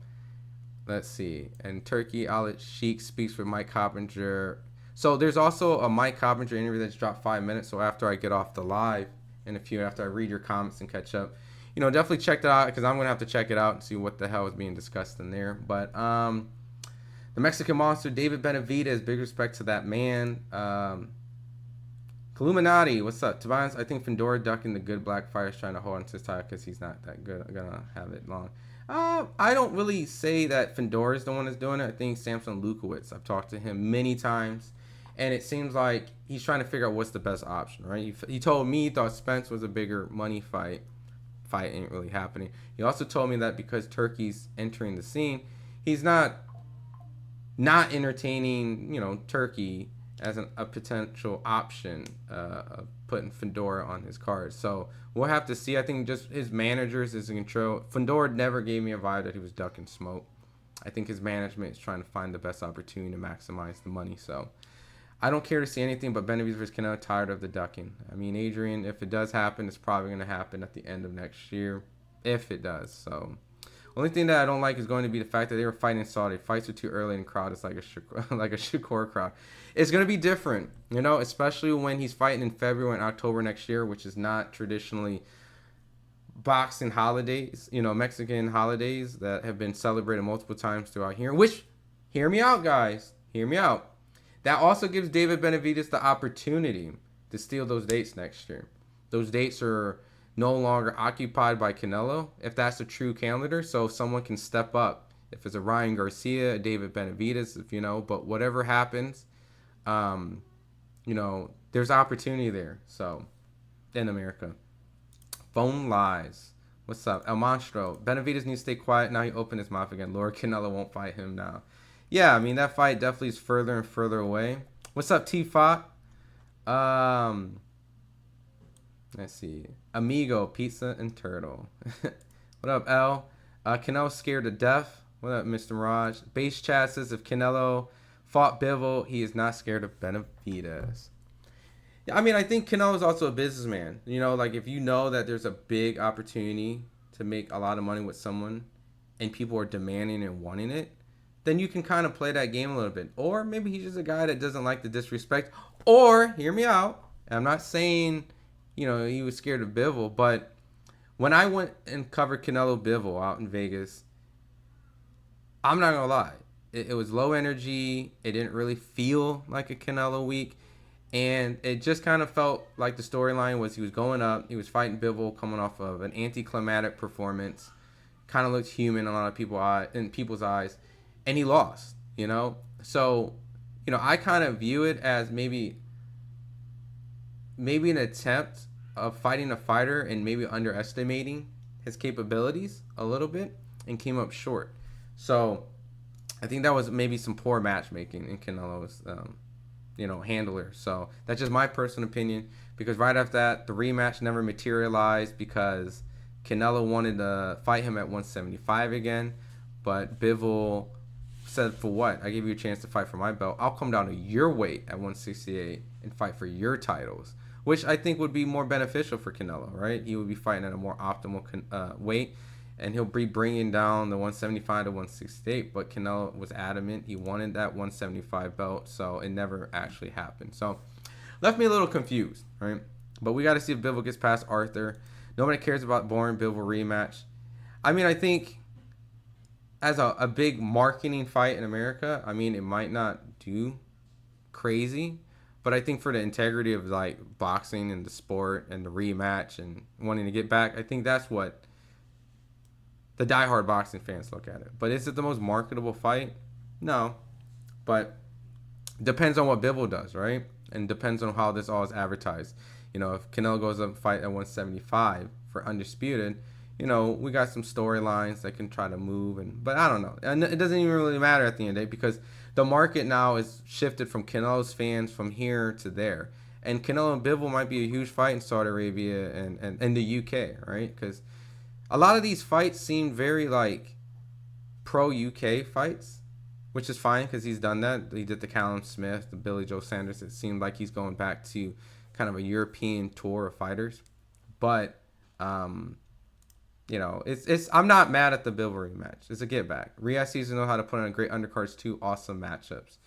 let's see. And Turki Al-Sheikh speaks with Mike Coppinger. So there's also a Mike Coppinger interview that's dropped 5 minutes. So after I get off the live in a few, after I read your comments and catch up, definitely check that out, because I'm going to have to check it out and see what the hell is being discussed in there. But the Mexican monster, David Benavidez, big respect to that man. Illuminati, what's up? Tobias, I think Fedor ducking the good black fire is trying to hold on to his title because he's not that good. I'm going to have it long. I don't really say that Fedor is the one that's doing it. I think Samson Lukowicz. I've talked to him many times, and it seems like he's trying to figure out what's the best option, right? He told me he thought Spence was a bigger money fight. Fight ain't really happening. He also told me that because Turkey's entering the scene, he's not entertaining, Turkey as a potential option of putting Fedor on his card. So we'll have to see. I think just his managers is in control. Fedor never gave me a vibe that he was ducking smoke. I think his management is trying to find the best opportunity to maximize the money. So I don't care to see anything but Benavidez versus Canelo. Tired of the ducking. I mean, Adrian, if it does happen, it's probably going to happen at the end of next year, if it does. So only thing that I don't like is going to be the fact that they were fighting in Saudi. Fights are too early and crowd is like a Shakur crowd. It's going to be different, especially when he's fighting in February and October next year, which is not traditionally boxing holidays, Mexican holidays that have been celebrated multiple times throughout here. Which, hear me out, guys. Hear me out. That also gives David Benavidez the opportunity to steal those dates next year. Those dates are no longer occupied by Canelo, if that's a true calendar. So someone can step up. If it's a Ryan Garcia, a David Benavidez, but whatever happens, there's opportunity there. So, in America. Phone lies. What's up? El Monstro. Benavidez needs to stay quiet. Now he opened his mouth again. Lord Canelo won't fight him now. Yeah, I mean, that fight definitely is further and further away. What's up, T-Fot? Let's see. Amigo, Pizza, and Turtle. What up, L? Canelo scared to death. What up, Mr. Raj? Base chat says if Canelo fought Bivol, he is not scared of Benavidez. I mean, I think Canelo is also a businessman. Like if you know that there's a big opportunity to make a lot of money with someone and people are demanding and wanting it, then you can kind of play that game a little bit. Or maybe he's just a guy that doesn't like the disrespect. Or, hear me out, I'm not saying, he was scared of Bivol, but when I went and covered Canelo Bivol out in Vegas, I'm not going to lie. It was low energy. It didn't really feel like a Canelo week. And it just kind of felt like the storyline was he was going up. He was fighting Bivol coming off of an anticlimactic performance. Kind of looked human in a lot of people's eyes. And he lost, So, I kind of view it as maybe an attempt of fighting a fighter and maybe underestimating his capabilities a little bit and came up short. So I think that was maybe some poor matchmaking in Canelo's, handler. So that's just my personal opinion, because right after that, the rematch never materialized because Canelo wanted to fight him at 175 again, but Bivol said, for what? I gave you a chance to fight for my belt. I'll come down to your weight at 168 and fight for your titles, which I think would be more beneficial for Canelo, right? He would be fighting at a more optimal weight, and he'll be bringing down the 175 to 168, but Canelo was adamant. He wanted that 175 belt, so it never actually happened. So left me a little confused, right? But we got to see if Bivol gets past Arthur. Nobody cares about boring Bivol rematch. I mean, I think as a big marketing fight in America, I mean, it might not do crazy, but I think for the integrity of like boxing and the sport and the rematch and wanting to get back, I think that's what the diehard boxing fans look at it. But is it the most marketable fight? No. But depends on what Bivol does, right? And depends on how this all is advertised. If Canelo goes up and fight at 175 for undisputed, we got some storylines that can try to move. But I don't know. And it doesn't even really matter at the end of the day, because the market now is shifted from Canelo's fans from here to there. And Canelo and Bivol might be a huge fight in Saudi Arabia and the UK, right? Because a lot of these fights seem very like pro-UK fights, which is fine because he's done that. He did the Callum Smith, the Billy Joe Sanders. It seemed like he's going back to kind of a European tour of fighters. But, it's I'm not mad at the Bivol rematch. It's a get back. Riyadh seems to know how to put on great undercards, 2 awesome matchups.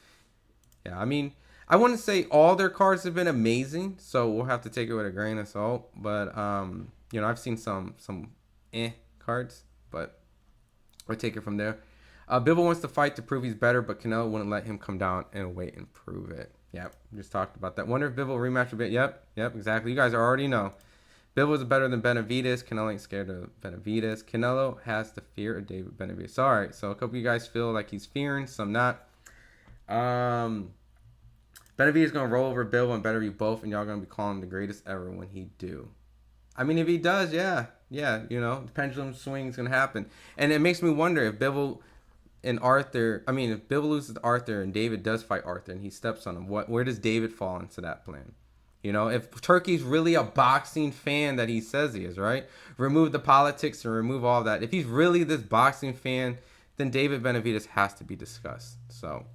Yeah, I mean, I wouldn't say all their cards have been amazing, so we'll have to take it with a grain of salt. But, I've seen some cards, but we'll take it from there. Bivol wants to fight to prove he's better, but Canelo wouldn't let him come down and wait and prove it. Yep, just talked about that. Wonder if Bivol rematch a bit. Yep, exactly. You guys already know. Bivol is better than Benavidez. Canelo ain't scared of Benavidez. Canelo has the fear of David Benavidez. All right, so a couple of you guys feel like he's fearing, some not. Benavidez is going to roll over Bivol and better be both, and y'all going to be calling him the greatest ever when he do. I mean, if he does, yeah, the pendulum swing is going to happen. And it makes me wonder if Bivol and Arthur, if Bivol loses to Arthur and David does fight Arthur and he steps on him, where does David fall into that plan? If Turkey's really a boxing fan that he says he is, right? Remove the politics and remove all that. If he's really this boxing fan, then David Benavidez has to be discussed. So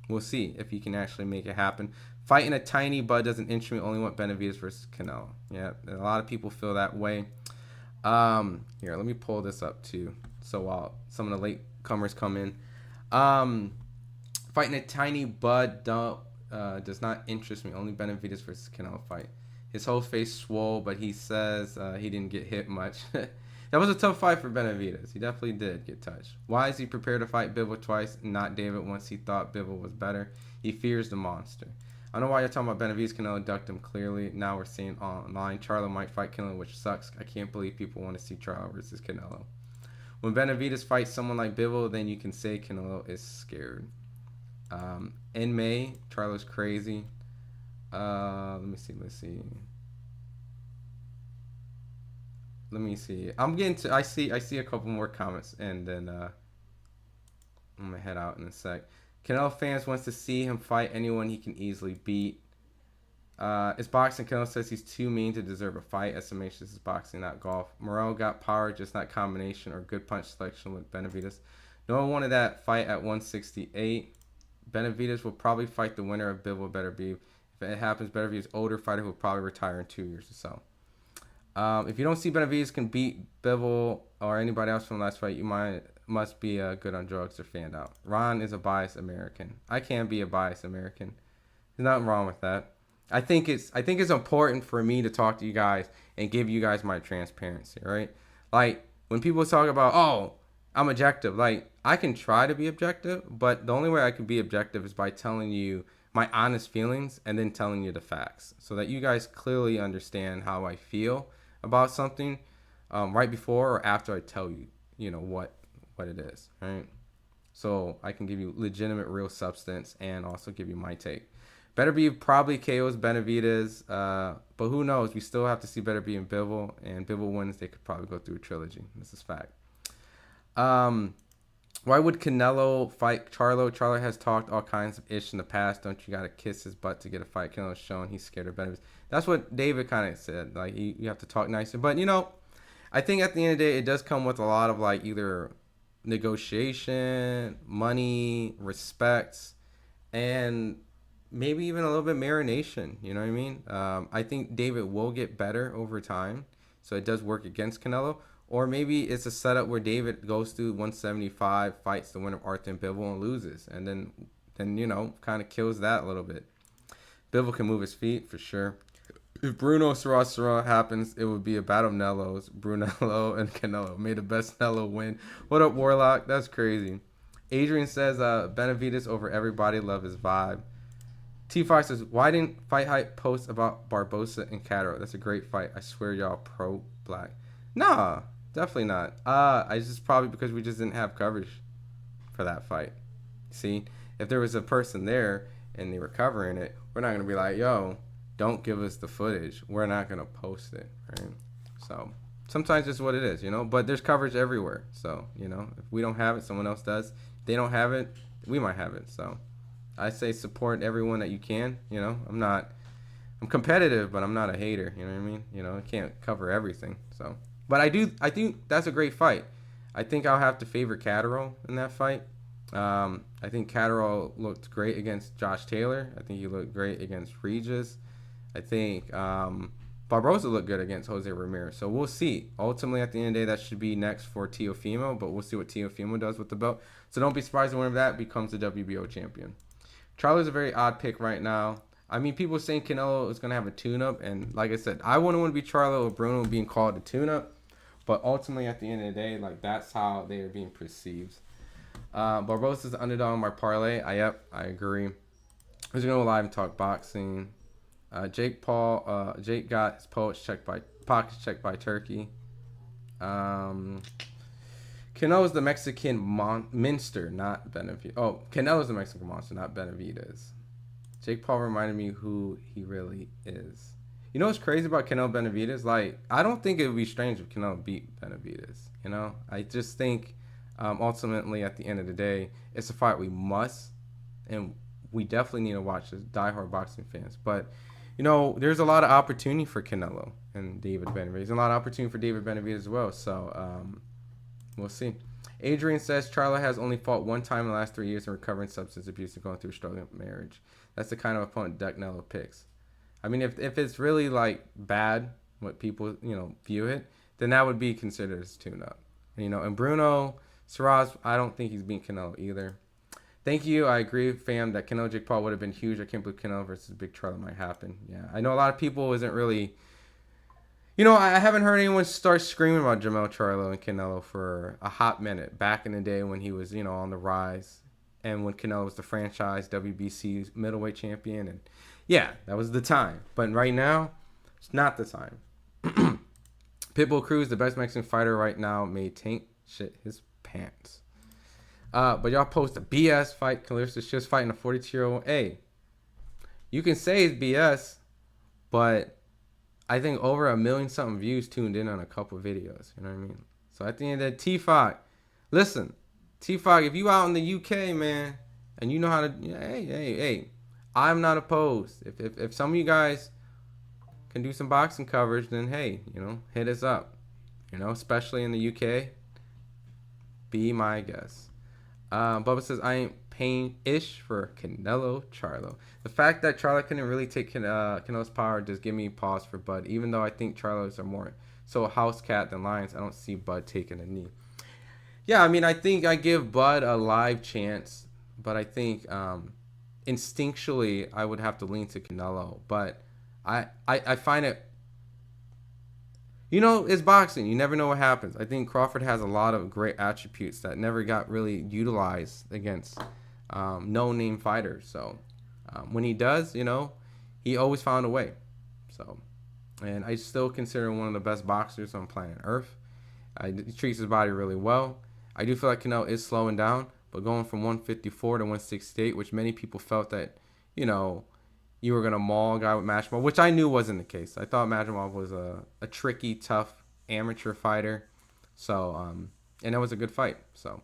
we'll see if he can actually make it happen. Fighting a tiny bud doesn't interest me. Only want Benavidez versus Canelo. Yeah, a lot of people feel that way. Here, let me pull this up too. So while some of the late comers come in, fighting a tiny bud does not interest me. Only Benavidez versus Canelo fight. His whole face swole, but he says he didn't get hit much. That was a tough fight for Benavidez. He definitely did get touched. Why is he prepared to fight Bivol twice and not David once he thought Bivol was better? He fears the monster. I don't know why you're talking about Benavidez. Canelo ducked him clearly. Now we're seeing online Charlo might fight Canelo, which sucks. I can't believe people want to see Charlo versus Canelo. When Benavidez fights someone like Bivol, then you can say Canelo is scared. In May, Charlo's crazy. Let me see. I'm getting to. I see a couple more comments, and then I'm gonna head out in a sec. Canelo fans wants to see him fight anyone he can easily beat. It's boxing. Canelo says he's too mean to deserve a fight. Estimation is boxing, not golf. Morrell got power, just not combination or good punch selection with Benavidez. No one wanted that fight at 168. Benavidez will probably fight the winner of Bivol Beterbiev. If it happens, Beterbiev older fighter who will probably retire in 2 years or so. If you don't see Benavidez can beat Bivol or anybody else from the last fight, you might must be good on drugs to fan out. Ron is a biased American. I can't be a biased American. There's nothing wrong with that. I think it's important for me to talk to you guys and give you guys my transparency, right? Like when people talk about, oh, I'm objective, like I can try to be objective, but the only way I can be objective is by telling you my honest feelings and then telling you the facts so that you guys clearly understand how I feel about something right before or after I tell you, what it is, right? So I can give you legitimate, real substance and also give you my take. Better Be probably KO's Benavidez, but who knows? We still have to see Better Be and Bivol, and Bivol wins, they could probably go through a trilogy. This is fact. Why would Canelo fight Charlo? Charlo has talked all kinds of ish in the past. Don't you gotta kiss his butt to get a fight? Canelo's shown he's scared of Benavidez. That's what David kind of said. Like you have to talk nicer. But I think at the end of the day, it does come with a lot of like either negotiation, money, respect, and maybe even a little bit marination. You know what I mean? I think David will get better over time, so it does work against Canelo. Or maybe it's a setup where David goes through 175, fights the winner of Arthur and Bivol and loses, and then kind of kills that a little bit. Bivol can move his feet for sure. If Bruno Serra happens, it would be a battle of Nellos, Brunello and Canelo. May the best Nello win. What up, Warlock? That's crazy. Adrian says Benavidez over everybody. Love his vibe. T-Fox says, why didn't FightHype post about Barbosa and Cataro? That's a great fight. I swear y'all pro-black. Nah, definitely not. I just probably because we just didn't have coverage for that fight. See, if there was a person there and they were covering it, we're not going to be like, yo, don't give us the footage. We're not going to post it, right? So sometimes it's what it is, but there's coverage everywhere. So, if we don't have it, someone else does. If they don't have it, we might have it. So I say support everyone that you can. I'm competitive, but I'm not a hater. You know what I mean? I can't cover everything. So, but I think that's a great fight. I think I'll have to favor Catterall in that fight. I think Catterall looked great against Josh Taylor. I think he looked great against Regis. I think Barbosa looked good against Jose Ramirez. So we'll see. Ultimately, at the end of the day, that should be next for Teofimo, but we'll see what Teofimo does with the belt. So don't be surprised when that becomes the WBO champion. Charlo's a very odd pick right now. I mean, people saying Canelo is going to have a tune-up, and like I said, I wouldn't want to be Charlo or Bruno being called a tune-up, but ultimately, at the end of the day, like that's how they are being perceived. Barbosa's the underdog in my parlay. I agree. Who's going to go live and talk boxing? Jake got his pockets checked by Turkey. Canelo's the Mexican minster, not Benavidez. Oh, Canelo's the Mexican monster, not Benavidez. Jake Paul reminded me who he really is. You know what's crazy about Canelo Benavidez? Like, I don't think it would be strange if Canelo beat Benavidez. I just think ultimately at the end of the day, it's a fight we must, and we definitely need to watch as diehard boxing fans. But there's a lot of opportunity for Canelo and David Benavidez. There's a lot of opportunity for David Benavidez as well. So we'll see. Adrian says Charlo has only fought one time in the last 3 years and recovering substance abuse and going through a struggling marriage. That's the kind of opponent Canelo picks. I mean, if it's really like bad, what people view it, then that would be considered as tune-up. And Bruno Serraz, I don't think he's beating Canelo either. Thank you. I agree, fam, that Canelo Jake Paul would have been huge. I can't believe Canelo versus Big Charlo might happen. Yeah, I know a lot of people isn't really. I haven't heard anyone start screaming about Jamel Charlo and Canelo for a hot minute. Back in the day when he was, on the rise, and when Canelo was the franchise WBC middleweight champion, and yeah, that was the time. But right now, it's not the time. Pitbull Cruz, the best Mexican fighter right now, may taint shit his pants. But y'all post a BS fight. Calypso's just fighting a 42-year-old. Hey, you can say it's BS, but I think over 1 million something views tuned in on a couple videos. You know what I mean? So at the end of that, T-Fog, listen, T-Fog, if you out in the UK, man, and you know how to, hey, I'm not opposed. If some of you guys can do some boxing coverage, then hey, hit us up. Especially in the UK, be my guest. Bubba says, I ain't paying ish for Canelo Charlo. The fact that Charlo couldn't really take Canelo's power just give me pause for Bud. Even though I think Charlo's are more so house cat than Lions, I don't see Bud taking a knee. Yeah, I mean, I think I give Bud a live chance, but I think instinctually I would have to lean to Canelo. But I find it, it's boxing. You never know what happens. I think Crawford has a lot of great attributes that never got really utilized against no-name fighters. So when he does, he always found a way. So, and I still consider him one of the best boxers on planet Earth. He treats his body really well. I do feel like Canelo is slowing down, but going from 154 to 168, which many people felt that, you were going to maul a guy with Masvidal, which I knew wasn't the case. I thought Masvidal was a tricky, tough amateur fighter. So, and it was a good fight. So,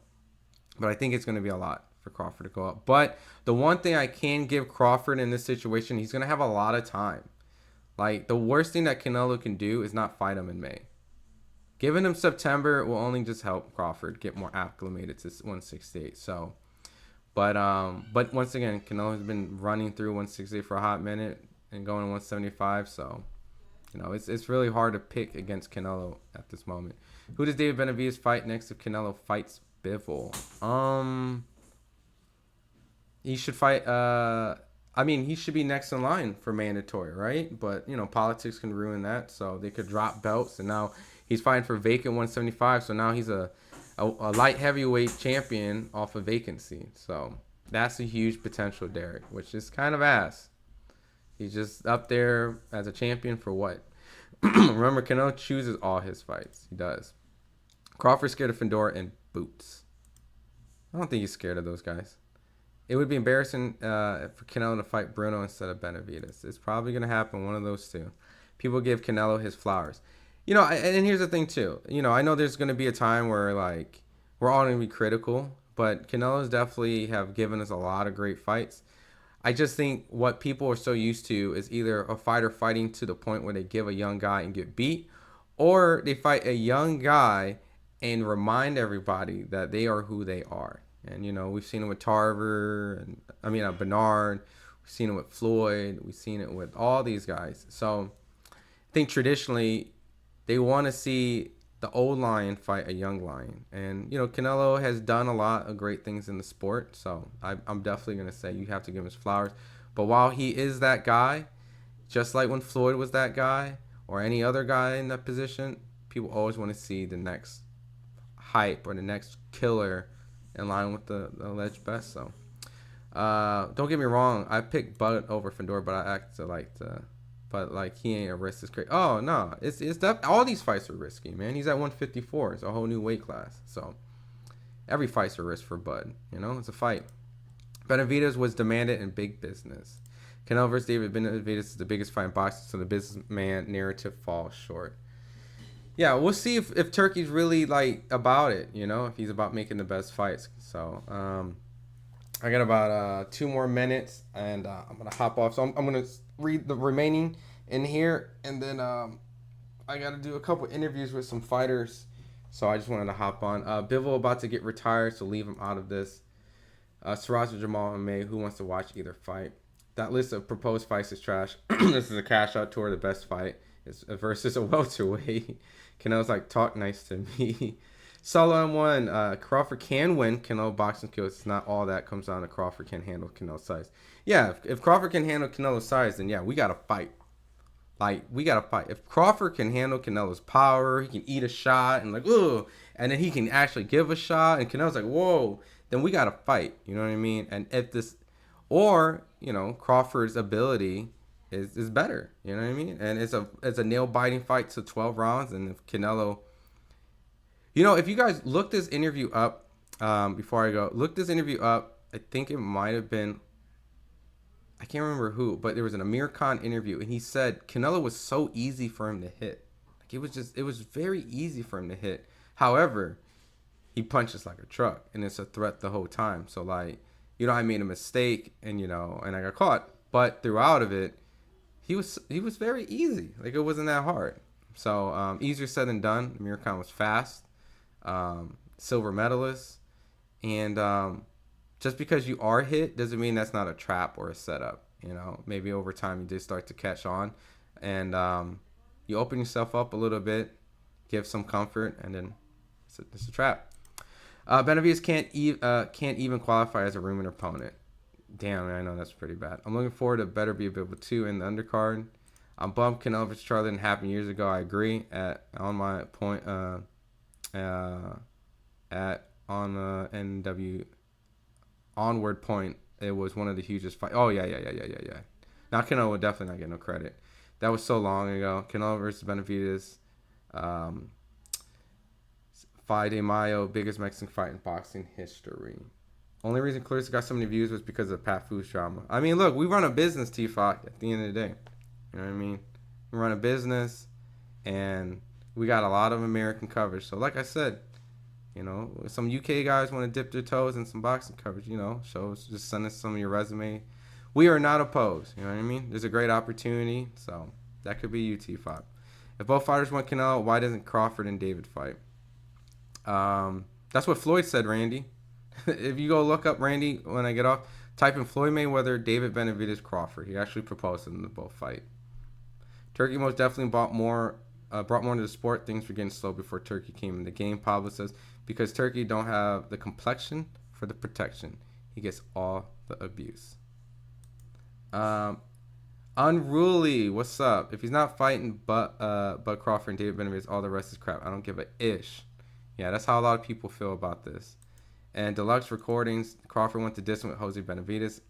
but I think it's going to be a lot for Crawford to go up. But the one thing I can give Crawford in this situation, he's going to have a lot of time. Like, the worst thing that Canelo can do is not fight him in May. Giving him September will only just help Crawford get more acclimated to 168. So, but once again, Canelo has been running through 168 for a hot minute and going to 175. So, it's really hard to pick against Canelo at this moment. Who does David Benavidez fight next if Canelo fights Bivol? He should fight. He should be next in line for mandatory, right? But politics can ruin that. So they could drop belts, and now he's fighting for vacant 175, so now he's a light heavyweight champion off of vacancy. So that's a huge potential, Derek, which is kind of ass. He's just up there as a champion for what? Remember, Canelo chooses all his fights. He does. Crawford's scared of Fedor and Boots. I don't think he's scared of those guys. It would be embarrassing for Canelo to fight Bruno instead of Benavidez. It's probably going to happen, one of those two. People give Canelo his flowers. And here's the thing too. I know there's going to be a time where we're all going to be critical, but Canelo's definitely have given us a lot of great fights. I just think what people are so used to is either a fighter fighting to the point where they give a young guy and get beat, or they fight a young guy and remind everybody that they are who they are. And we've seen it with Tarver, Bernard. We've seen it with Floyd. We've seen it with all these guys. So I think traditionally, they want to see the old lion fight a young lion. And, Canelo has done a lot of great things in the sport. So I'm definitely going to say you have to give him his flowers. But while he is that guy, just like when Floyd was that guy or any other guy in that position, people always want to see the next hype or the next killer in line with the alleged best. So don't get me wrong. I picked Bud over Fedor, but I actually like to... But he ain't a risk. It's crazy. Oh no, it's all these fights are risky, man. He's at 154. It's a whole new weight class. So every fight's a risk for Bud. It's a fight. Benavidez was demanded in big business. Canelo versus David Benavidez is the biggest fight in boxing, so the businessman narrative falls short. Yeah, we'll see if Turkey's really about it. If he's about making the best fights. So I got about 2 more minutes, and I'm gonna hop off. So I'm gonna read the remaining in here, and then I got to do a couple interviews with some fighters, so I just wanted to hop on. Bivol about to get retired, so leave him out of this. Siraj or Jamal and May, who wants to watch either fight? That list of proposed fights is trash. This is a cash out tour. The best fight is versus a welterweight. Canelo's talk nice to me. Solo M1, Crawford can win Canelo boxing skills. It's not all that comes down to Crawford can handle Canelo's size. Yeah, if Crawford can handle Canelo's size, then yeah, we got to fight. We got to fight. If Crawford can handle Canelo's power, he can eat a shot and ugh, and then he can actually give a shot, and Canelo's whoa, then we got to fight. You know what I mean? And if this, or, Crawford's ability is better. You know what I mean? And it's a nail-biting fight to 12 rounds, and if Canelo... if you guys look this interview up, before I go, look this interview up. I think it might have been, I can't remember who, but there was an Amir Khan interview, and he said Canelo was so easy for him to hit. It was very easy for him to hit. However, he punches like a truck, and it's a threat the whole time. So I made a mistake, and and I got caught. But throughout of it, he was very easy. It wasn't that hard. So easier said than done. Amir Khan was fast. Silver medalist, and just because you are hit doesn't mean that's not a trap or a setup. Maybe over time you just start to catch on, and you open yourself up a little bit, give some comfort, and then it's a trap. Benavidez can't even qualify as a Rumen opponent. Damn, I know that's pretty bad. I'm looking forward to better be available too in the undercard. I'm bummed Canelo vs. Charlie didn't happen years ago. I agree. On my point on the NW onward point, it was one of the hugest fights. Oh yeah. Now Canelo would definitely not get no credit. That was so long ago. Canelo versus Benavidez. 5 de Mayo, biggest Mexican fight in boxing history. Only reason Clarissa got so many views was because of Pat Fu's drama. I mean, look, we run a business, T-Fox, at the end of the day. You know what I mean? We run a business, and we got a lot of American coverage. So, like I said, you know, some UK guys want to dip their toes in some boxing coverage, you know, so just send us some of your resume. We are not opposed, you know what I mean? There's a great opportunity, so that could be you, T-Fox. If both fighters want Canelo, why doesn't Crawford and David fight? That's what Floyd said, Randy. If you go look up Randy when I get off, type in Floyd Mayweather, David Benavidez, Crawford. He actually proposed them to both fight. Turkey most definitely brought more into the sport. Things were getting slow before Turkey came in the game. Pablo says, because Turkey don't have the complexion for the protection. He gets all the abuse. Unruly, what's up? If he's not fighting but Crawford and David Benavidez, all the rest is crap. I don't give a ish. Yeah, that's how a lot of people feel about this. And deluxe recordings, Crawford went to distance with Jose Benavidez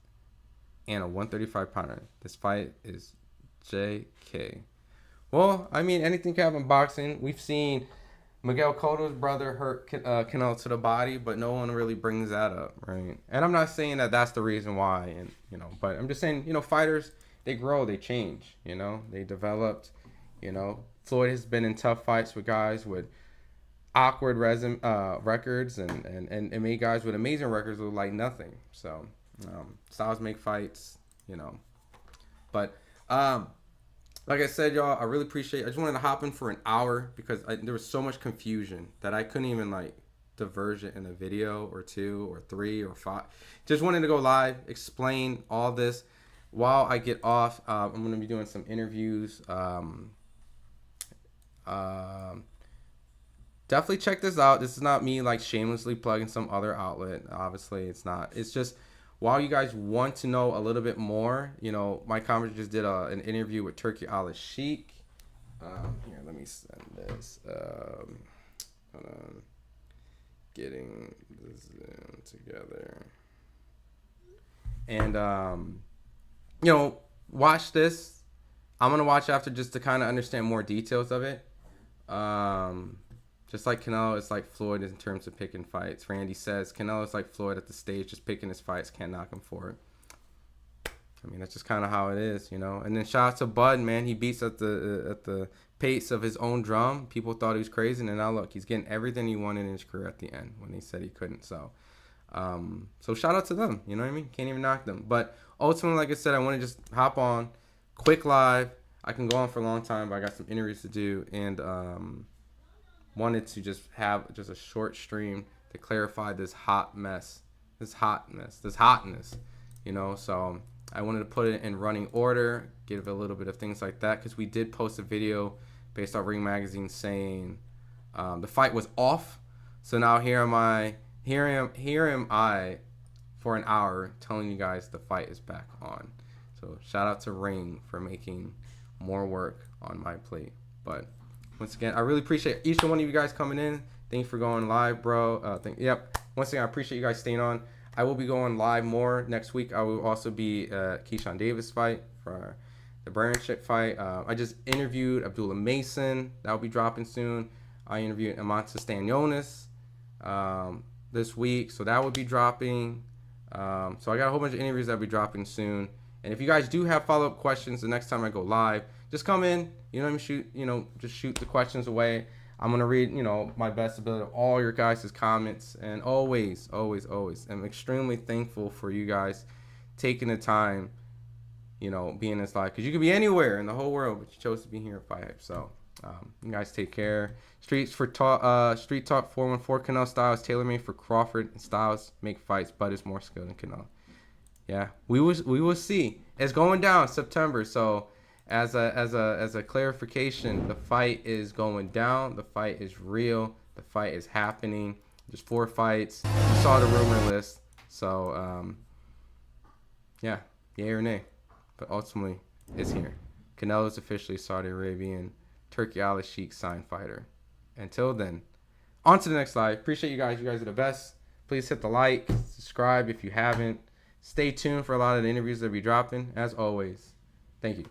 and a 135-pounder. This fight is JK. Well, I mean, anything can happen in boxing. We've seen Miguel Cotto's brother hurt Canelo to the body, but no one really brings that up, right? And I'm not saying that that's the reason why, and you know, but I'm just saying, you know, fighters, they grow, they change, you know, they developed, you know. Floyd has been in tough fights with guys with awkward records and made guys with amazing records look like nothing. So styles make fights, you know. But like I said, y'all, I really appreciate it. I just wanted to hop in for an hour because there was so much confusion that I couldn't even like diverge it in a video or 2 or 3 or 5. Just wanted to go live, explain all this while I get off. I'm going to be doing some interviews. Definitely check this out. This is not me like shamelessly plugging some other outlet. Obviously, it's not. It's just while you guys want to know a little bit more, you know, my commenter just did an interview with Turki Al-Sheikh. Here, let me send this. Hold on. Getting this together. And, you know, watch this. I'm going to watch after just to kind of understand more details of it. Just like Canelo, it's like Floyd in terms of picking fights. Randy says Canelo's like Floyd at the stage, just picking his fights, can't knock him for it. I mean, that's just kind of how it is, you know. And then shout out to Bud, man. He beats at the pace of his own drum. People thought he was crazy, and now look, he's getting everything he wanted in his career at the end when he said he couldn't. So shout out to them. You know what I mean? Can't even knock them. But ultimately, like I said, I want to just hop on, quick live. I can go on for a long time, but I got some interviews to do, and wanted to just have just a short stream to clarify this hotness, you know. So I wanted to put it in running order, give a little bit of things like that, because we did post a video based on Ring Magazine saying the fight was off. So now here am I for an hour telling you guys the fight is back on. So shout out to Ring for making more work on my plate. But once again, I really appreciate each one of you guys coming in. Thanks for going live, bro. Once again, I appreciate you guys staying on. I will be going live more next week. I will also be Keyshawn Davis fight for the Baranchik fight. I just interviewed Abdullah Mason. That will be dropping soon. I interviewed Amanta Stanionis this week, so that will be dropping. So I got a whole bunch of interviews that will be dropping soon. And if you guys do have follow-up questions the next time I go live, just come in, just shoot the questions away. I'm going to read, my best ability of all your guys' comments. And always, I'm extremely thankful for you guys taking the time, being in this live. Because you could be anywhere in the whole world, but you chose to be here at FightHype. So, you guys take care. Street Talk 414 Canelo Styles, tailor-made for Crawford and Styles. Make fights, but it's more skilled than Canelo. Yeah, we will see. It's going down September, so as a clarification, the fight is going down. The fight is real. The fight is happening. Just 4 fights. You saw the rumor list. So, yeah, yay or nay. But ultimately, it's here. Canelo is officially Saudi Arabian Turki Al Sheikh signed fighter. Until then, on to the next live. Appreciate you guys. You guys are the best. Please hit the like, subscribe if you haven't. Stay tuned for a lot of the interviews that we dropping. As always, thank you.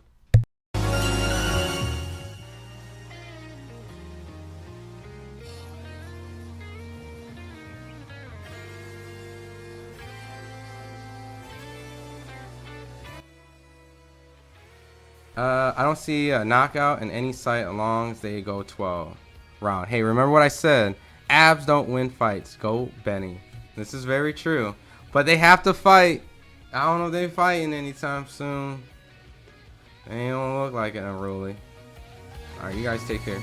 I don't see a knockout in any sight as long as they go 12 round. Hey, remember what I said? Abs don't win fights. Go Benny. This is very true. But they have to fight. I don't know if they're fighting anytime soon. They don't look like it unruly. Alright, you guys take care.